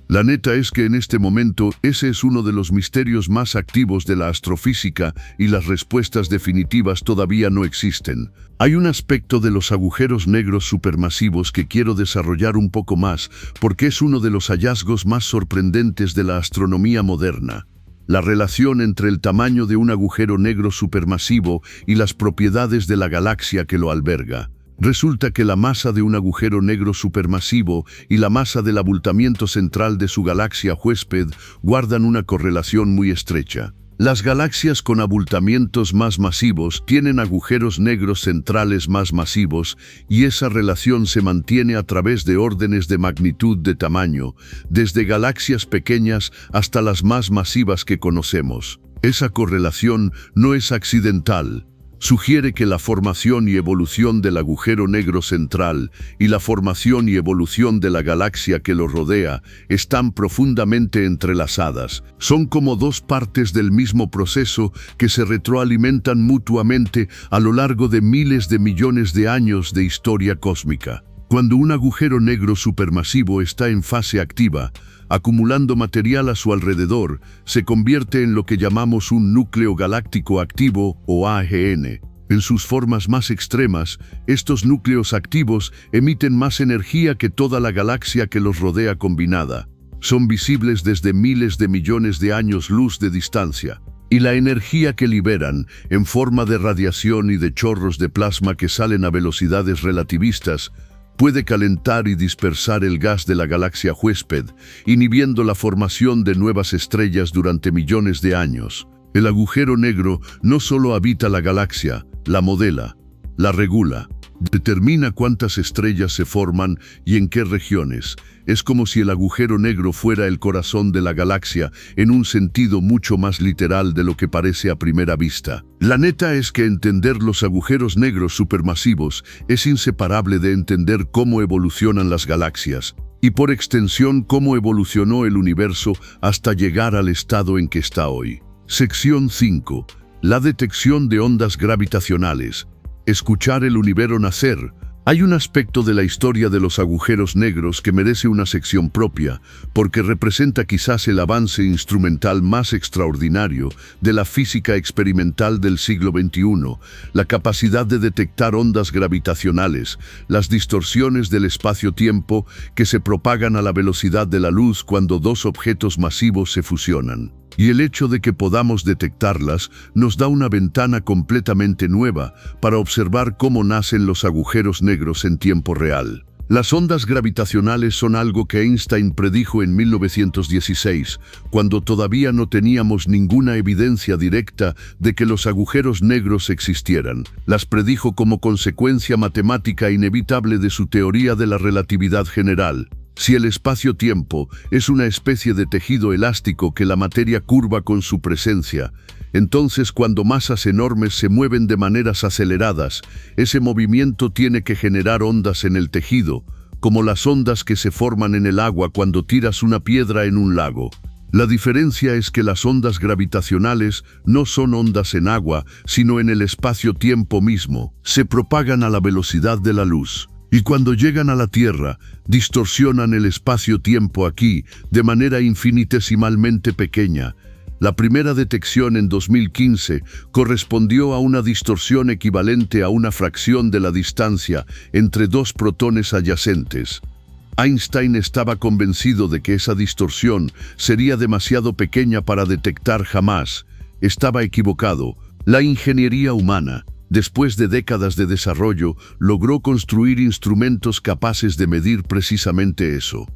Speaker 1: La neta es que en este momento ese es uno de los misterios más activos de la astrofísica y las respuestas definitivas todavía no existen. Hay un aspecto de los agujeros negros supermasivos que quiero desarrollar un poco más porque es uno de los hallazgos más sorprendentes de la astronomía moderna. La relación entre el tamaño de un agujero negro supermasivo y las propiedades de la galaxia que lo alberga. Resulta que la masa de un agujero negro supermasivo y la masa del abultamiento central de su galaxia huésped guardan una correlación muy estrecha. Las galaxias con abultamientos más masivos tienen agujeros negros centrales más masivos y esa relación se mantiene a través de órdenes de magnitud de tamaño, desde galaxias pequeñas hasta las más masivas que conocemos. Esa correlación no es accidental. Sugiere que la formación y evolución del agujero negro central y la formación y evolución de la galaxia que lo rodea están profundamente entrelazadas. Son como dos partes del mismo proceso que se retroalimentan mutuamente a lo largo de miles de millones de años de historia cósmica. Cuando un agujero negro supermasivo está en fase activa, acumulando material a su alrededor, se convierte en lo que llamamos un núcleo galáctico activo o AGN. En sus formas más extremas, estos núcleos activos emiten más energía que toda la galaxia que los rodea combinada. Son visibles desde miles de millones de años luz de distancia. Y la energía que liberan, en forma de radiación y de chorros de plasma que salen a velocidades relativistas, puede calentar y dispersar el gas de la galaxia huésped, inhibiendo la formación de nuevas estrellas durante millones de años. El agujero negro no solo habita la galaxia, la modela, la regula, determina cuántas estrellas se forman y en qué regiones. Es como si el agujero negro fuera el corazón de la galaxia en un sentido mucho más literal de lo que parece a primera vista. La neta es que entender los agujeros negros supermasivos es inseparable de entender cómo evolucionan las galaxias y por extensión cómo evolucionó el universo hasta llegar al estado en que está hoy. Sección 5. La detección de ondas gravitacionales. Escuchar el universo nacer. Hay un aspecto de la historia de los agujeros negros que merece una sección propia, porque representa quizás el avance instrumental más extraordinario de la física experimental del siglo XXI, la capacidad de detectar ondas gravitacionales, las distorsiones del espacio-tiempo que se propagan a la velocidad de la luz cuando dos objetos masivos se fusionan. Y el hecho de que podamos detectarlas nos da una ventana completamente nueva para observar cómo nacen los agujeros negros en tiempo real. Las ondas gravitacionales son algo que Einstein predijo en 1916, cuando todavía no teníamos ninguna evidencia directa de que los agujeros negros existieran. Las predijo como consecuencia matemática inevitable de su teoría de la relatividad general. Si el espacio-tiempo es una especie de tejido elástico que la materia curva con su presencia, entonces cuando masas enormes se mueven de maneras aceleradas, ese movimiento tiene que generar ondas en el tejido, como las ondas que se forman en el agua cuando tiras una piedra en un lago. La diferencia es que las ondas gravitacionales no son ondas en agua, sino en el espacio-tiempo mismo. Se propagan a la velocidad de la luz. Y cuando llegan a la Tierra, distorsionan el espacio-tiempo aquí de manera infinitesimalmente pequeña. La primera detección en 2015 correspondió a una distorsión equivalente a una fracción de la distancia entre dos protones adyacentes. Einstein estaba convencido de que esa distorsión sería demasiado pequeña para detectar jamás. Estaba equivocado. La ingeniería humana, después de décadas de desarrollo, logró construir instrumentos capaces de medir precisamente eso.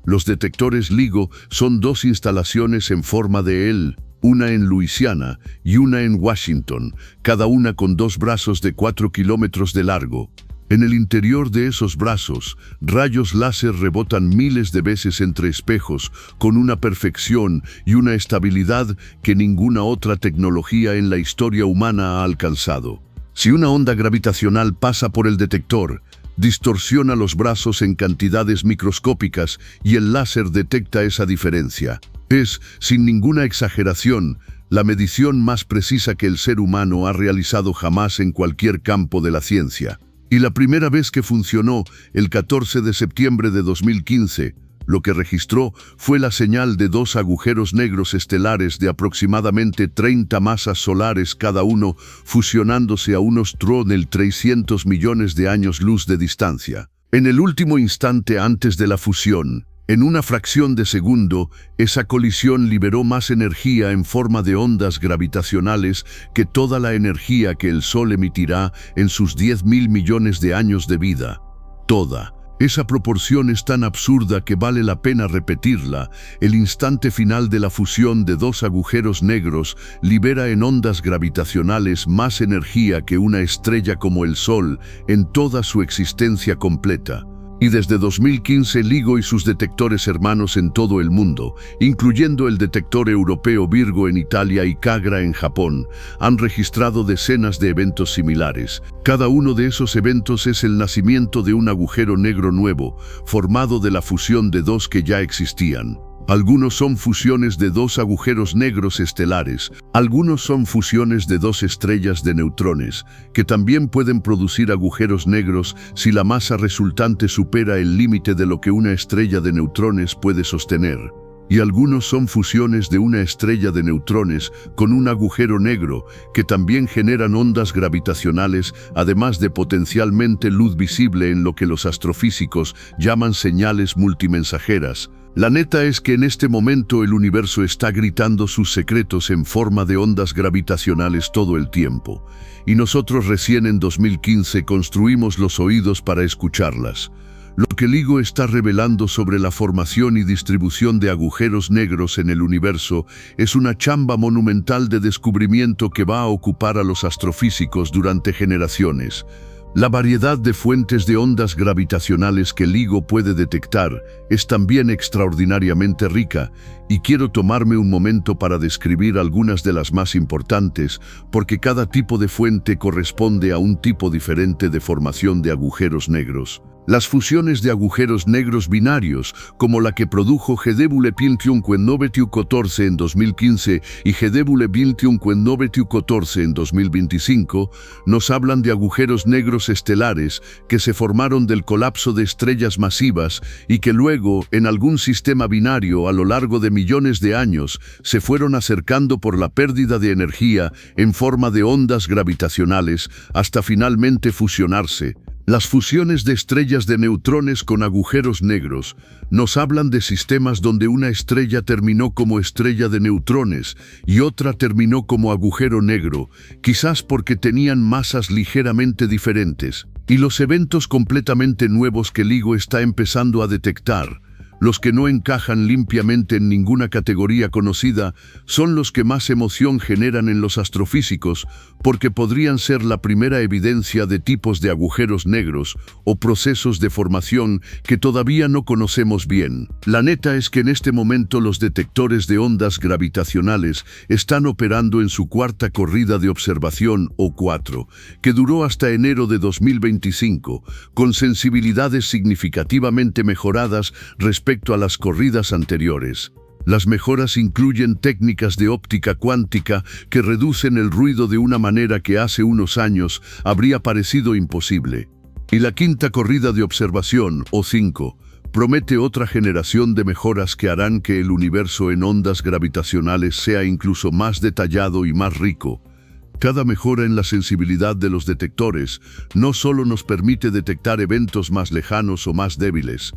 Speaker 1: Los detectores LIGO son dos instalaciones en forma de L, una en Luisiana y una en Washington, cada una con dos brazos de 4 kilómetros de largo. En el interior de esos brazos, rayos láser rebotan miles de veces entre espejos, con una perfección y una estabilidad que ninguna otra tecnología en la historia humana ha alcanzado. Si una onda gravitacional pasa por el detector, distorsiona los brazos en cantidades microscópicas y el láser detecta esa diferencia. Es, sin ninguna exageración, la medición más precisa que el ser humano ha realizado jamás en cualquier campo de la ciencia. Y la primera vez que funcionó, el 14 de septiembre de 2015, lo que registró fue la señal de dos agujeros negros estelares de aproximadamente 30 masas solares cada uno, fusionándose a unos tronel 300 millones de años luz de distancia. En el último instante antes de la fusión, en una fracción de segundo, esa colisión liberó más energía en forma de ondas gravitacionales que toda la energía que el Sol emitirá en sus 10.000 millones de años de vida. Toda. Esa proporción es tan absurda que vale la pena repetirla. El instante final de la fusión de dos agujeros negros libera en ondas gravitacionales más energía que una estrella como el Sol en toda su existencia completa. Y desde 2015 LIGO y sus detectores hermanos en todo el mundo, incluyendo el detector europeo Virgo en Italia y Kagra en Japón, han registrado decenas de eventos similares. Cada uno de esos eventos es el nacimiento de un agujero negro nuevo, formado de la fusión de dos que ya existían. Algunos son fusiones de dos agujeros negros estelares, algunos son fusiones de dos estrellas de neutrones, que también pueden producir agujeros negros si la masa resultante supera el límite de lo que una estrella de neutrones puede sostener. Y algunos son fusiones de una estrella de neutrones con un agujero negro, que también generan ondas gravitacionales, además de potencialmente luz visible en lo que los astrofísicos llaman señales multimensajeras. La neta es que en este momento el universo está gritando sus secretos en forma de ondas gravitacionales todo el tiempo, y nosotros recién en 2015 construimos los oídos para escucharlas. Lo que LIGO está revelando sobre la formación y distribución de agujeros negros en el universo es una chamba monumental de descubrimiento que va a ocupar a los astrofísicos durante generaciones. La variedad de fuentes de ondas gravitacionales que LIGO puede detectar es también extraordinariamente rica, y quiero tomarme un momento para describir algunas de las más importantes, porque cada tipo de fuente corresponde a un tipo diferente de formación de agujeros negros. Las fusiones de agujeros negros binarios, como la que produjo Hedebule 2114 en 2015 y Hedebule 2114 en 2025, nos hablan de agujeros negros estelares que se formaron del colapso de estrellas masivas y que luego, en algún sistema binario a lo largo de millones de años, se fueron acercando por la pérdida de energía en forma de ondas gravitacionales hasta finalmente fusionarse. Las fusiones de estrellas de neutrones con agujeros negros nos hablan de sistemas donde una estrella terminó como estrella de neutrones y otra terminó como agujero negro, quizás porque tenían masas ligeramente diferentes. Y los eventos completamente nuevos que LIGO está empezando a detectar, los que no encajan limpiamente en ninguna categoría conocida, son los que más emoción generan en los astrofísicos, porque podrían ser la primera evidencia de tipos de agujeros negros o procesos de formación que todavía no conocemos bien. La neta es que en este momento los detectores de ondas gravitacionales están operando en su cuarta corrida de observación, o 4, que duró hasta enero de 2025, con sensibilidades significativamente mejoradas respecto a las corridas anteriores. Las mejoras incluyen técnicas de óptica cuántica que reducen el ruido de una manera que hace unos años habría parecido imposible. Y la quinta corrida de observación, o 5, promete otra generación de mejoras que harán que el universo en ondas gravitacionales sea incluso más detallado y más rico. Cada mejora en la sensibilidad de los detectores no solo nos permite detectar eventos más lejanos o más débiles,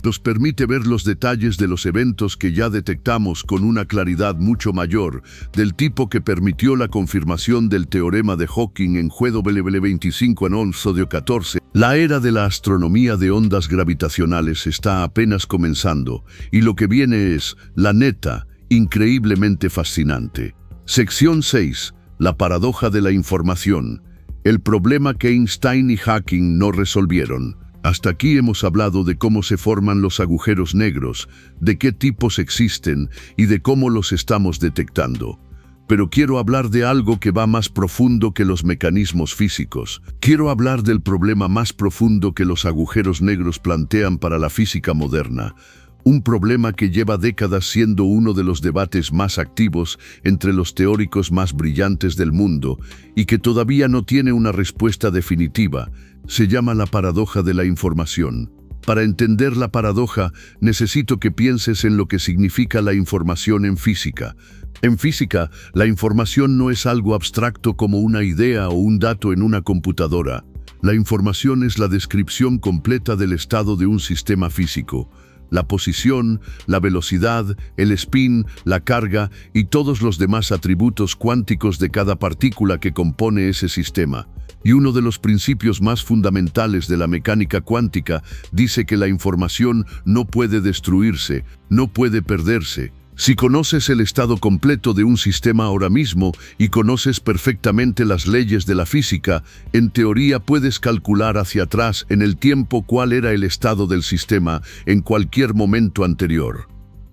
Speaker 1: nos permite ver los detalles de los eventos que ya detectamos con una claridad mucho mayor, del tipo que permitió la confirmación del teorema de Hawking en GW 25 en 11-14. La era de la astronomía de ondas gravitacionales está apenas comenzando, y lo que viene es, la neta, increíblemente fascinante. Sección 6. La paradoja de la información. el problema que Einstein y Hawking no resolvieron. Hasta aquí hemos hablado de cómo se forman los agujeros negros, de qué tipos existen y de cómo los estamos detectando. Pero quiero hablar de algo que va más profundo que los mecanismos físicos. Quiero hablar del problema más profundo que los agujeros negros plantean para la física moderna. Un problema que lleva décadas siendo uno de los debates más activos entre los teóricos más brillantes del mundo y que todavía no tiene una respuesta definitiva. Se llama la paradoja de la información. Para entender la paradoja, necesito que pienses en lo que significa la información en física. En física, la información no es algo abstracto como una idea o un dato en una computadora. La información es la descripción completa del estado de un sistema físico. La posición, la velocidad, el spin, la carga y todos los demás atributos cuánticos de cada partícula que compone ese sistema. Y uno de los principios más fundamentales de la mecánica cuántica dice que la información no puede destruirse, no puede perderse. Si conoces el estado completo de un sistema ahora mismo y conoces perfectamente las leyes de la física, en teoría puedes calcular hacia atrás en el tiempo cuál era el estado del sistema en cualquier momento anterior.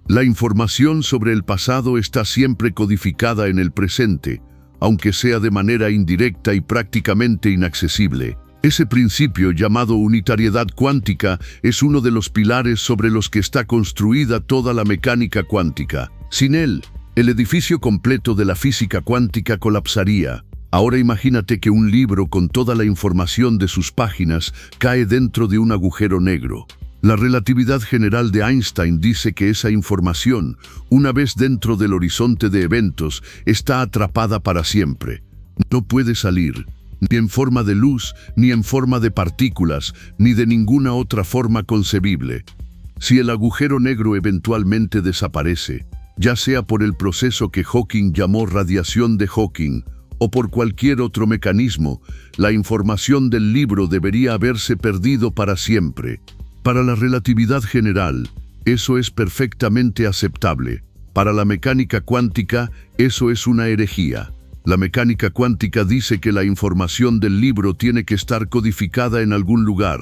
Speaker 1: La información sobre el pasado está siempre codificada en el presente, aunque sea de manera indirecta y prácticamente inaccesible. Ese principio, llamado unitariedad cuántica, es uno de los pilares sobre los que está construida toda la mecánica cuántica. Sin él, el edificio completo de la física cuántica colapsaría. Ahora imagínate que un libro con toda la información de sus páginas cae dentro de un agujero negro. La relatividad general de Einstein dice que esa información, una vez dentro del horizonte de eventos, está atrapada para siempre. No puede salir. Ni en forma de luz, ni en forma de partículas, ni de ninguna otra forma concebible. Si el agujero negro eventualmente desaparece, ya sea por el proceso que Hawking llamó radiación de Hawking, o por cualquier otro mecanismo, la información del libro debería haberse perdido para siempre. Para la relatividad general, eso es perfectamente aceptable. Para la mecánica cuántica, eso es una herejía. La mecánica cuántica dice que la información del libro tiene que estar codificada en algún lugar,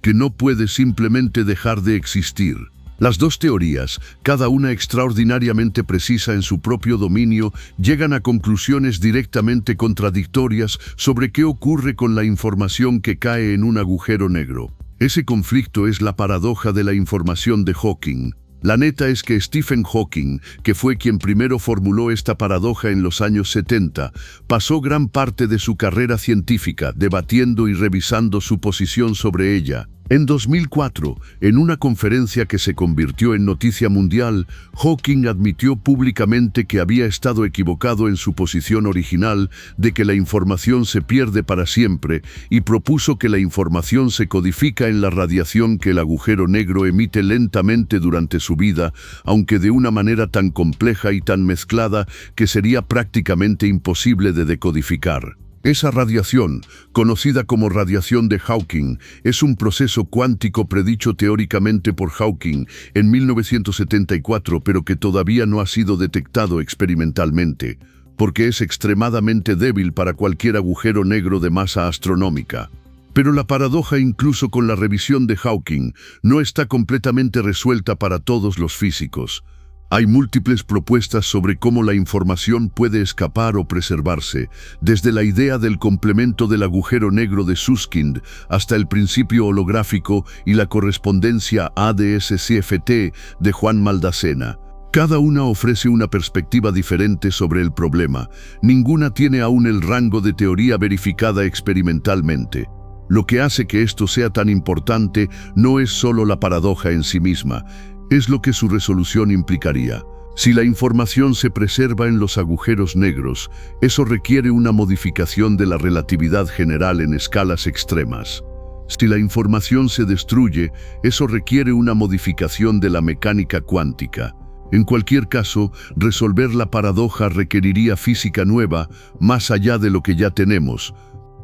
Speaker 1: que no puede simplemente dejar de existir. Las dos teorías, cada una extraordinariamente precisa en su propio dominio, llegan a conclusiones directamente contradictorias sobre qué ocurre con la información que cae en un agujero negro. Ese conflicto es la paradoja de la información de Hawking. La neta es que Stephen Hawking, que fue quien primero formuló esta paradoja en los años 70, pasó gran parte de su carrera científica debatiendo y revisando su posición sobre ella. En 2004, en una conferencia que se convirtió en noticia mundial, Hawking admitió públicamente que había estado equivocado en su posición original de que la información se pierde para siempre y propuso que la información se codifica en la radiación que el agujero negro emite lentamente durante su vida, aunque de una manera tan compleja y tan mezclada que sería prácticamente imposible de decodificar. Esa radiación, conocida como radiación de Hawking, es un proceso cuántico predicho teóricamente por Hawking en 1974, pero que todavía no ha sido detectado experimentalmente, porque es extremadamente débil para cualquier agujero negro de masa astronómica. Pero la paradoja, incluso con la revisión de Hawking, no está completamente resuelta para todos los físicos. Hay múltiples propuestas sobre cómo la información puede escapar o preservarse, desde la idea del complemento del agujero negro de Susskind hasta el principio holográfico y la correspondencia ADS-CFT de Juan Maldacena. Cada una ofrece una perspectiva diferente sobre el problema. Ninguna tiene aún el rango de teoría verificada experimentalmente. Lo que hace que esto sea tan importante no es solo la paradoja en sí misma, es lo que su resolución implicaría. Si la información se preserva en los agujeros negros, eso requiere una modificación de la relatividad general en escalas extremas. Si la información se destruye, eso requiere una modificación de la mecánica cuántica. En cualquier caso, resolver la paradoja requeriría física nueva, más allá de lo que ya tenemos.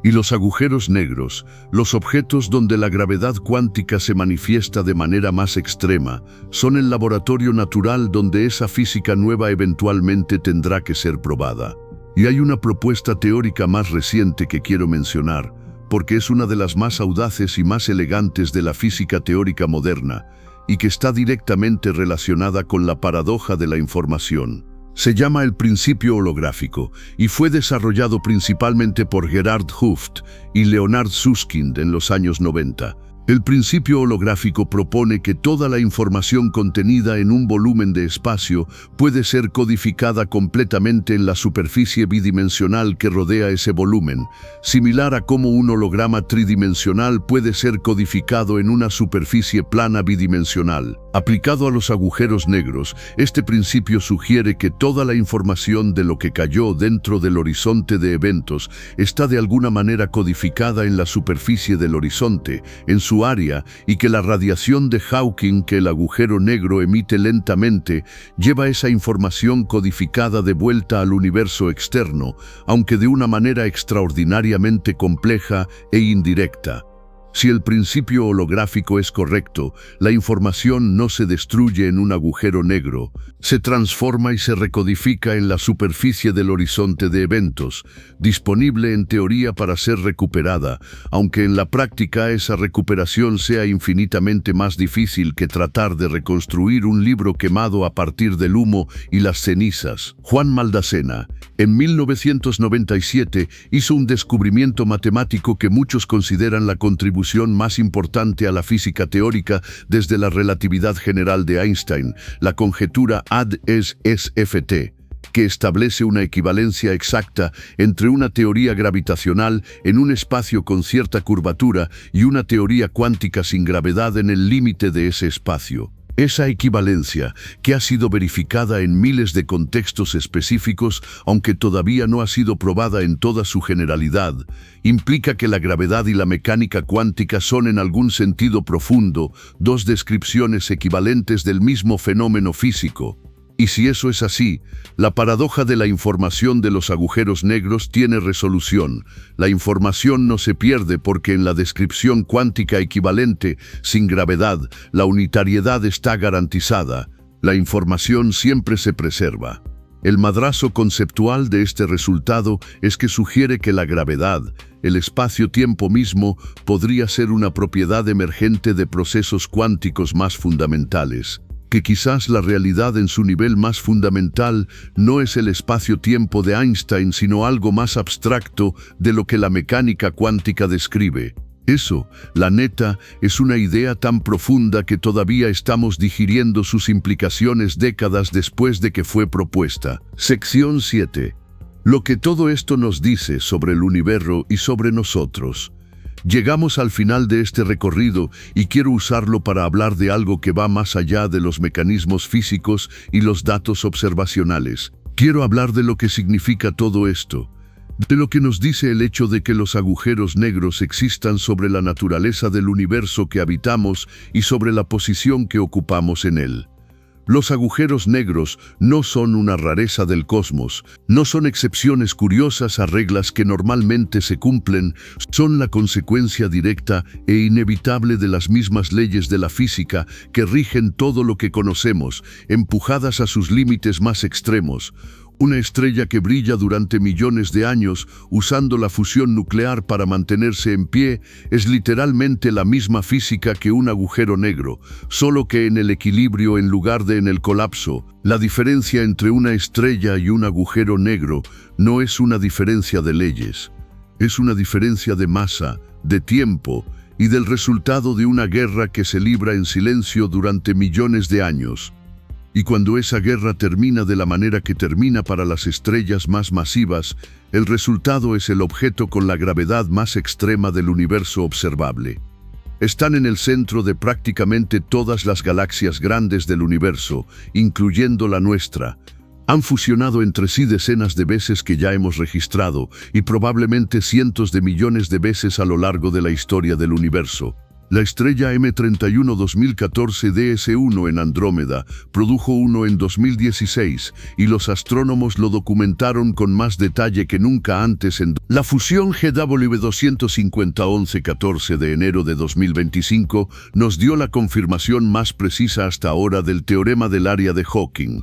Speaker 1: Y los agujeros negros, los objetos donde la gravedad cuántica se manifiesta de manera más extrema, son el laboratorio natural donde esa física nueva eventualmente tendrá que ser probada. Y hay una propuesta teórica más reciente que quiero mencionar, porque es una de las más audaces y más elegantes de la física teórica moderna, y que está directamente relacionada con la paradoja de la información. Se llama el principio holográfico y fue desarrollado principalmente por Gerhard Hooft y Leonard Susskind en los años 90. El principio holográfico propone que toda la información contenida en un volumen de espacio puede ser codificada completamente en la superficie bidimensional que rodea ese volumen, similar a cómo un holograma tridimensional puede ser codificado en una superficie plana bidimensional. Aplicado a los agujeros negros, este principio sugiere que toda la información de lo que cayó dentro del horizonte de eventos está de alguna manera codificada en la superficie del horizonte, en su área, y que la radiación de Hawking que el agujero negro emite lentamente lleva esa información codificada de vuelta al universo externo, aunque de una manera extraordinariamente compleja e indirecta. Si el principio holográfico es correcto, la información no se destruye en un agujero negro, se transforma y se recodifica en la superficie del horizonte de eventos, disponible en teoría para ser recuperada, aunque en la práctica esa recuperación sea infinitamente más difícil que tratar de reconstruir un libro quemado a partir del humo y las cenizas. Juan Maldacena, en 1997, hizo un descubrimiento matemático que muchos consideran la contribución más importante a la física teórica desde la relatividad general de Einstein, la conjetura AD-SFT, que establece una equivalencia exacta entre una teoría gravitacional en un espacio con cierta curvatura y una teoría cuántica sin gravedad en el límite de ese espacio. Esa equivalencia, que ha sido verificada en miles de contextos específicos, aunque todavía no ha sido probada en toda su generalidad, implica que la gravedad y la mecánica cuántica son en algún sentido profundo dos descripciones equivalentes del mismo fenómeno físico. Y si eso es así, la paradoja de la información de los agujeros negros tiene resolución. La información no se pierde porque en la descripción cuántica equivalente, sin gravedad, la unitariedad está garantizada. La información siempre se preserva. El madrazo conceptual de este resultado es que sugiere que la gravedad, el espacio-tiempo mismo, podría ser una propiedad emergente de procesos cuánticos más fundamentales. Que quizás la realidad en su nivel más fundamental no es el espacio-tiempo de Einstein, sino algo más abstracto de lo que la mecánica cuántica describe. Eso, la neta, es una idea tan profunda que todavía estamos digiriendo sus implicaciones décadas después de que fue propuesta. Sección 7. Lo que todo esto nos dice sobre el universo y sobre nosotros. Llegamos al final de este recorrido y quiero usarlo para hablar de algo que va más allá de los mecanismos físicos y los datos observacionales. Quiero hablar de lo que significa todo esto, de lo que nos dice el hecho de que los agujeros negros existan sobre la naturaleza del universo que habitamos y sobre la posición que ocupamos en él. Los agujeros negros no son una rareza del cosmos, no son excepciones curiosas a reglas que normalmente se cumplen, son la consecuencia directa e inevitable de las mismas leyes de la física que rigen todo lo que conocemos, empujadas a sus límites más extremos. Una estrella que brilla durante millones de años usando la fusión nuclear para mantenerse en pie es literalmente la misma física que un agujero negro, solo que en el equilibrio en lugar de en el colapso. La diferencia entre una estrella y un agujero negro no es una diferencia de leyes, es una diferencia de masa, de tiempo y del resultado de una guerra que se libra en silencio durante millones de años. Y cuando esa guerra termina de la manera que termina para las estrellas más masivas, el resultado es el objeto con la gravedad más extrema del universo observable. Están en el centro de prácticamente todas las galaxias grandes del universo, incluyendo la nuestra. Han fusionado entre sí decenas de veces que ya hemos registrado y probablemente cientos de millones de veces a lo largo de la historia del universo. La estrella M31 2014 DS1 en Andrómeda produjo uno en 2016 y los astrónomos lo documentaron con más detalle que nunca antes en la fusión GW 250 11-14 de enero de 2025 nos dio la confirmación más precisa hasta ahora del teorema del área de Hawking.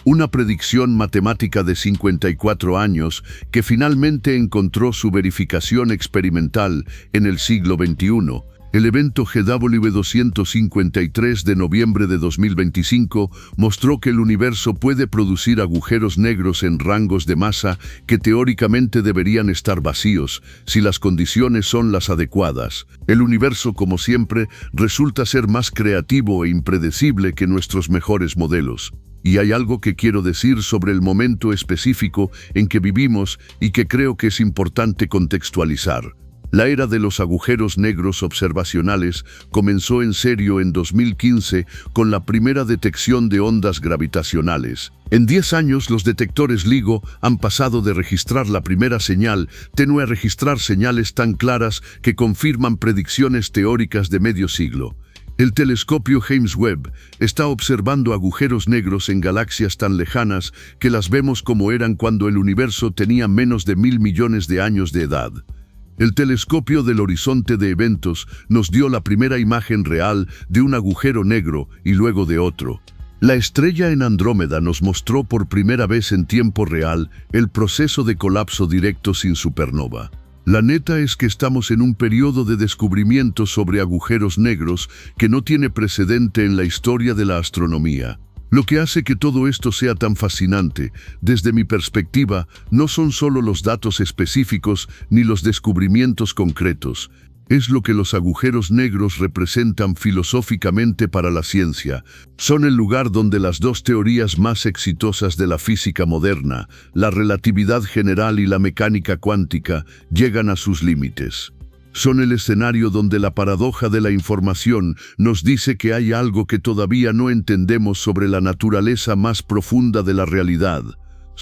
Speaker 1: una predicción matemática de 54 años que finalmente encontró su verificación experimental en el siglo XXI. El evento GW 253 de noviembre de 2025 mostró que el universo puede producir agujeros negros en rangos de masa que teóricamente deberían estar vacíos, si las condiciones son las adecuadas. El universo, como siempre, resulta ser más creativo e impredecible que nuestros mejores modelos. Y hay algo que quiero decir sobre el momento específico en que vivimos y que creo que es importante contextualizar. La era de los agujeros negros observacionales comenzó en serio en 2015 con la primera detección de ondas gravitacionales. En 10 años, los detectores LIGO han pasado de registrar la primera señal tenue a registrar señales tan claras que confirman predicciones teóricas de medio siglo. El telescopio James Webb está observando agujeros negros en galaxias tan lejanas que las vemos como eran cuando el universo tenía menos de 1.000 millones de años de edad. El telescopio del horizonte de eventos nos dio la primera imagen real de un agujero negro y luego de otro. La estrella en Andrómeda nos mostró por primera vez en tiempo real el proceso de colapso directo sin supernova. La neta es que estamos en un periodo de descubrimiento sobre agujeros negros que no tiene precedente en la historia de la astronomía. Lo que hace que todo esto sea tan fascinante, desde mi perspectiva, no son solo los datos específicos ni los descubrimientos concretos. Es lo que los agujeros negros representan filosóficamente para la ciencia. Son el lugar donde las dos teorías más exitosas de la física moderna, la relatividad general y la mecánica cuántica, llegan a sus límites. Son el escenario donde la paradoja de la información nos dice que hay algo que todavía no entendemos sobre la naturaleza más profunda de la realidad.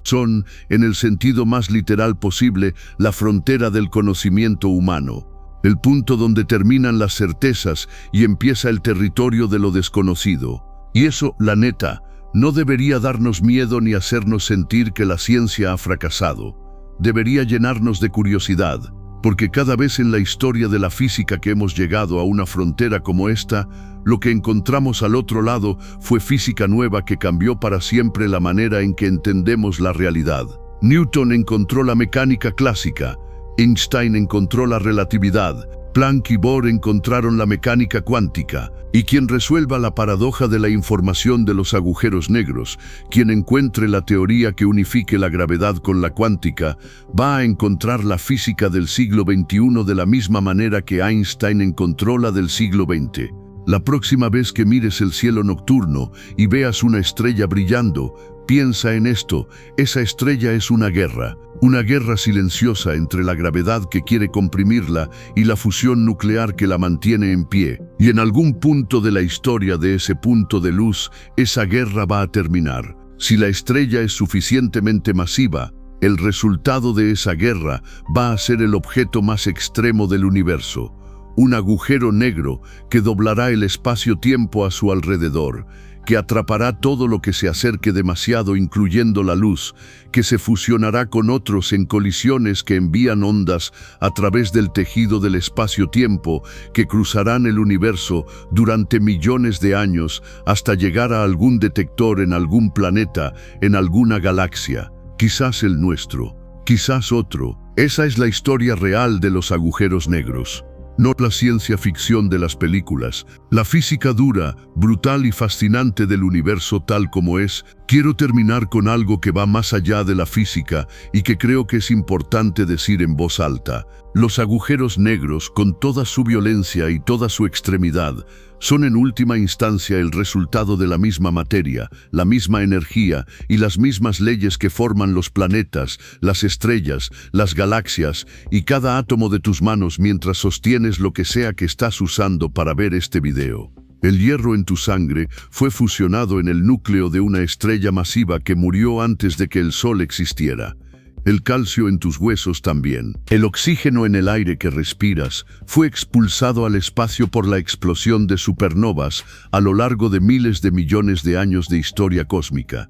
Speaker 1: Son, en el sentido más literal posible, la frontera del conocimiento humano. El punto donde terminan las certezas y empieza el territorio de lo desconocido. Y eso, la neta, no debería darnos miedo ni hacernos sentir que la ciencia ha fracasado. Debería llenarnos de curiosidad, porque cada vez en la historia de la física que hemos llegado a una frontera como esta, lo que encontramos al otro lado fue física nueva que cambió para siempre la manera en que entendemos la realidad. Newton encontró la mecánica clásica, Einstein encontró la relatividad, Planck y Bohr encontraron la mecánica cuántica, y quien resuelva la paradoja de la información de los agujeros negros, quien encuentre la teoría que unifique la gravedad con la cuántica, va a encontrar la física del siglo XXI de la misma manera que Einstein encontró la del siglo XX. La próxima vez que mires el cielo nocturno y veas una estrella brillando, piensa en esto: esa estrella es una guerra silenciosa entre la gravedad que quiere comprimirla y la fusión nuclear que la mantiene en pie. Y en algún punto de la historia de ese punto de luz, esa guerra va a terminar. Si la estrella es suficientemente masiva, el resultado de esa guerra va a ser el objeto más extremo del universo, un agujero negro que doblará el espacio-tiempo a su alrededor, que atrapará todo lo que se acerque demasiado, incluyendo la luz, que se fusionará con otros en colisiones que envían ondas a través del tejido del espacio-tiempo, que cruzarán el universo durante millones de años hasta llegar a algún detector en algún planeta, en alguna galaxia, quizás el nuestro, quizás otro. Esa es la historia real de los agujeros negros. No la ciencia ficción de las películas, la física dura, brutal y fascinante del universo tal como es. Quiero terminar con algo que va más allá de la física y que creo que es importante decir en voz alta. Los agujeros negros, con toda su violencia y toda su extremidad, son en última instancia el resultado de la misma materia, la misma energía y las mismas leyes que forman los planetas, las estrellas, las galaxias y cada átomo de tus manos mientras sostienes lo que sea que estás usando para ver este video. El hierro en tu sangre fue fusionado en el núcleo de una estrella masiva que murió antes de que el Sol existiera. El calcio en tus huesos también. El oxígeno en el aire que respiras fue expulsado al espacio por la explosión de supernovas a lo largo de miles de millones de años de historia cósmica.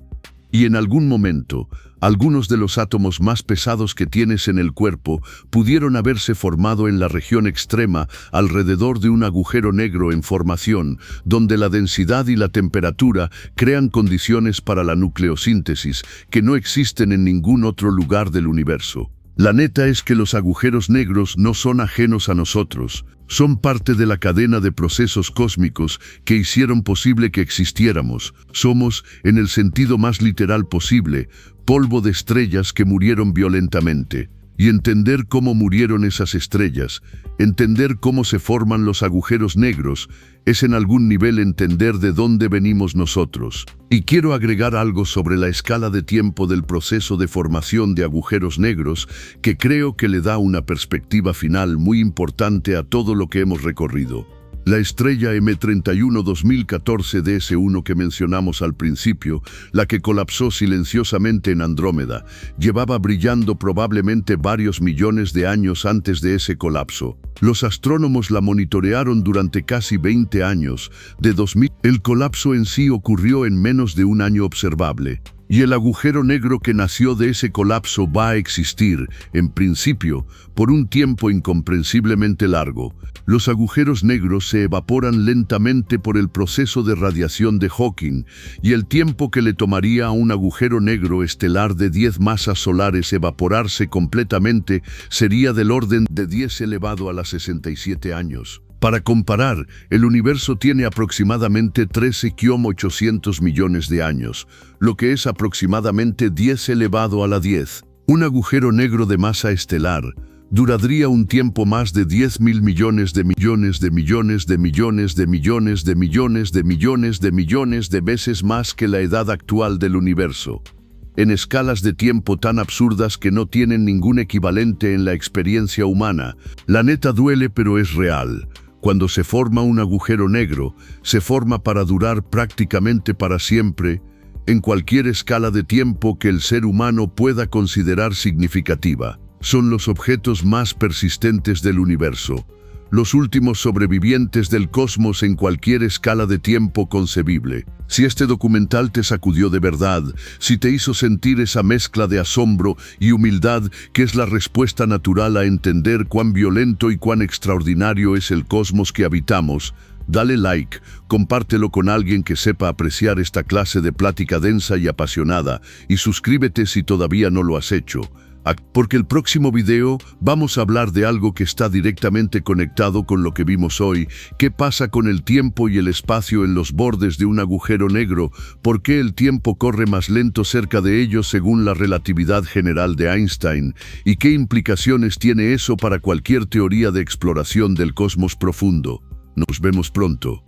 Speaker 1: Y en algún momento, algunos de los átomos más pesados que tienes en el cuerpo pudieron haberse formado en la región extrema alrededor de un agujero negro en formación, donde la densidad y la temperatura crean condiciones para la nucleosíntesis que no existen en ningún otro lugar del universo. La neta es que los agujeros negros no son ajenos a nosotros, son parte de la cadena de procesos cósmicos que hicieron posible que existiéramos. Somos, en el sentido más literal posible, polvo de estrellas que murieron violentamente. Y entender cómo murieron esas estrellas, entender cómo se forman los agujeros negros, es en algún nivel entender de dónde venimos nosotros. Y quiero agregar algo sobre la escala de tiempo del proceso de formación de agujeros negros que creo que le da una perspectiva final muy importante a todo lo que hemos recorrido. La estrella M31 2014 DS1 que mencionamos al principio, la que colapsó silenciosamente en Andrómeda, llevaba brillando probablemente varios millones de años antes de ese colapso. Los astrónomos la monitorearon durante casi 20 años, de 2000. El colapso en sí ocurrió en menos de un año observable. Y el agujero negro que nació de ese colapso va a existir, en principio, por un tiempo incomprensiblemente largo. Los agujeros negros se evaporan lentamente por el proceso de radiación de Hawking, y el tiempo que le tomaría a un agujero negro estelar de 10 masas solares evaporarse completamente sería del orden de 10 elevado a la 67 años. Para comparar, el universo tiene aproximadamente 13,800 millones de años, lo que es aproximadamente 10 elevado a la 10. Un agujero negro de masa estelar duraría un tiempo más de 10.000 millones de millones de millones de millones de millones de millones de millones de millones de veces más que la edad actual del universo, en escalas de tiempo tan absurdas que no tienen ningún equivalente en la experiencia humana. La neta duele, pero es real. Cuando se forma un agujero negro, se forma para durar prácticamente para siempre, en cualquier escala de tiempo que el ser humano pueda considerar significativa. Son los objetos más persistentes del universo, los últimos sobrevivientes del cosmos en cualquier escala de tiempo concebible. Si este documental te sacudió de verdad, si te hizo sentir esa mezcla de asombro y humildad que es la respuesta natural a entender cuán violento y cuán extraordinario es el cosmos que habitamos, dale like, compártelo con alguien que sepa apreciar esta clase de plática densa y apasionada, y suscríbete si todavía no lo has hecho. Porque el próximo video vamos a hablar de algo que está directamente conectado con lo que vimos hoy. ¿Qué pasa con el tiempo y el espacio en los bordes de un agujero negro? ¿Por qué el tiempo corre más lento cerca de ellos según la relatividad general de Einstein? ¿Y qué implicaciones tiene eso para cualquier teoría de exploración del cosmos profundo? Nos vemos pronto.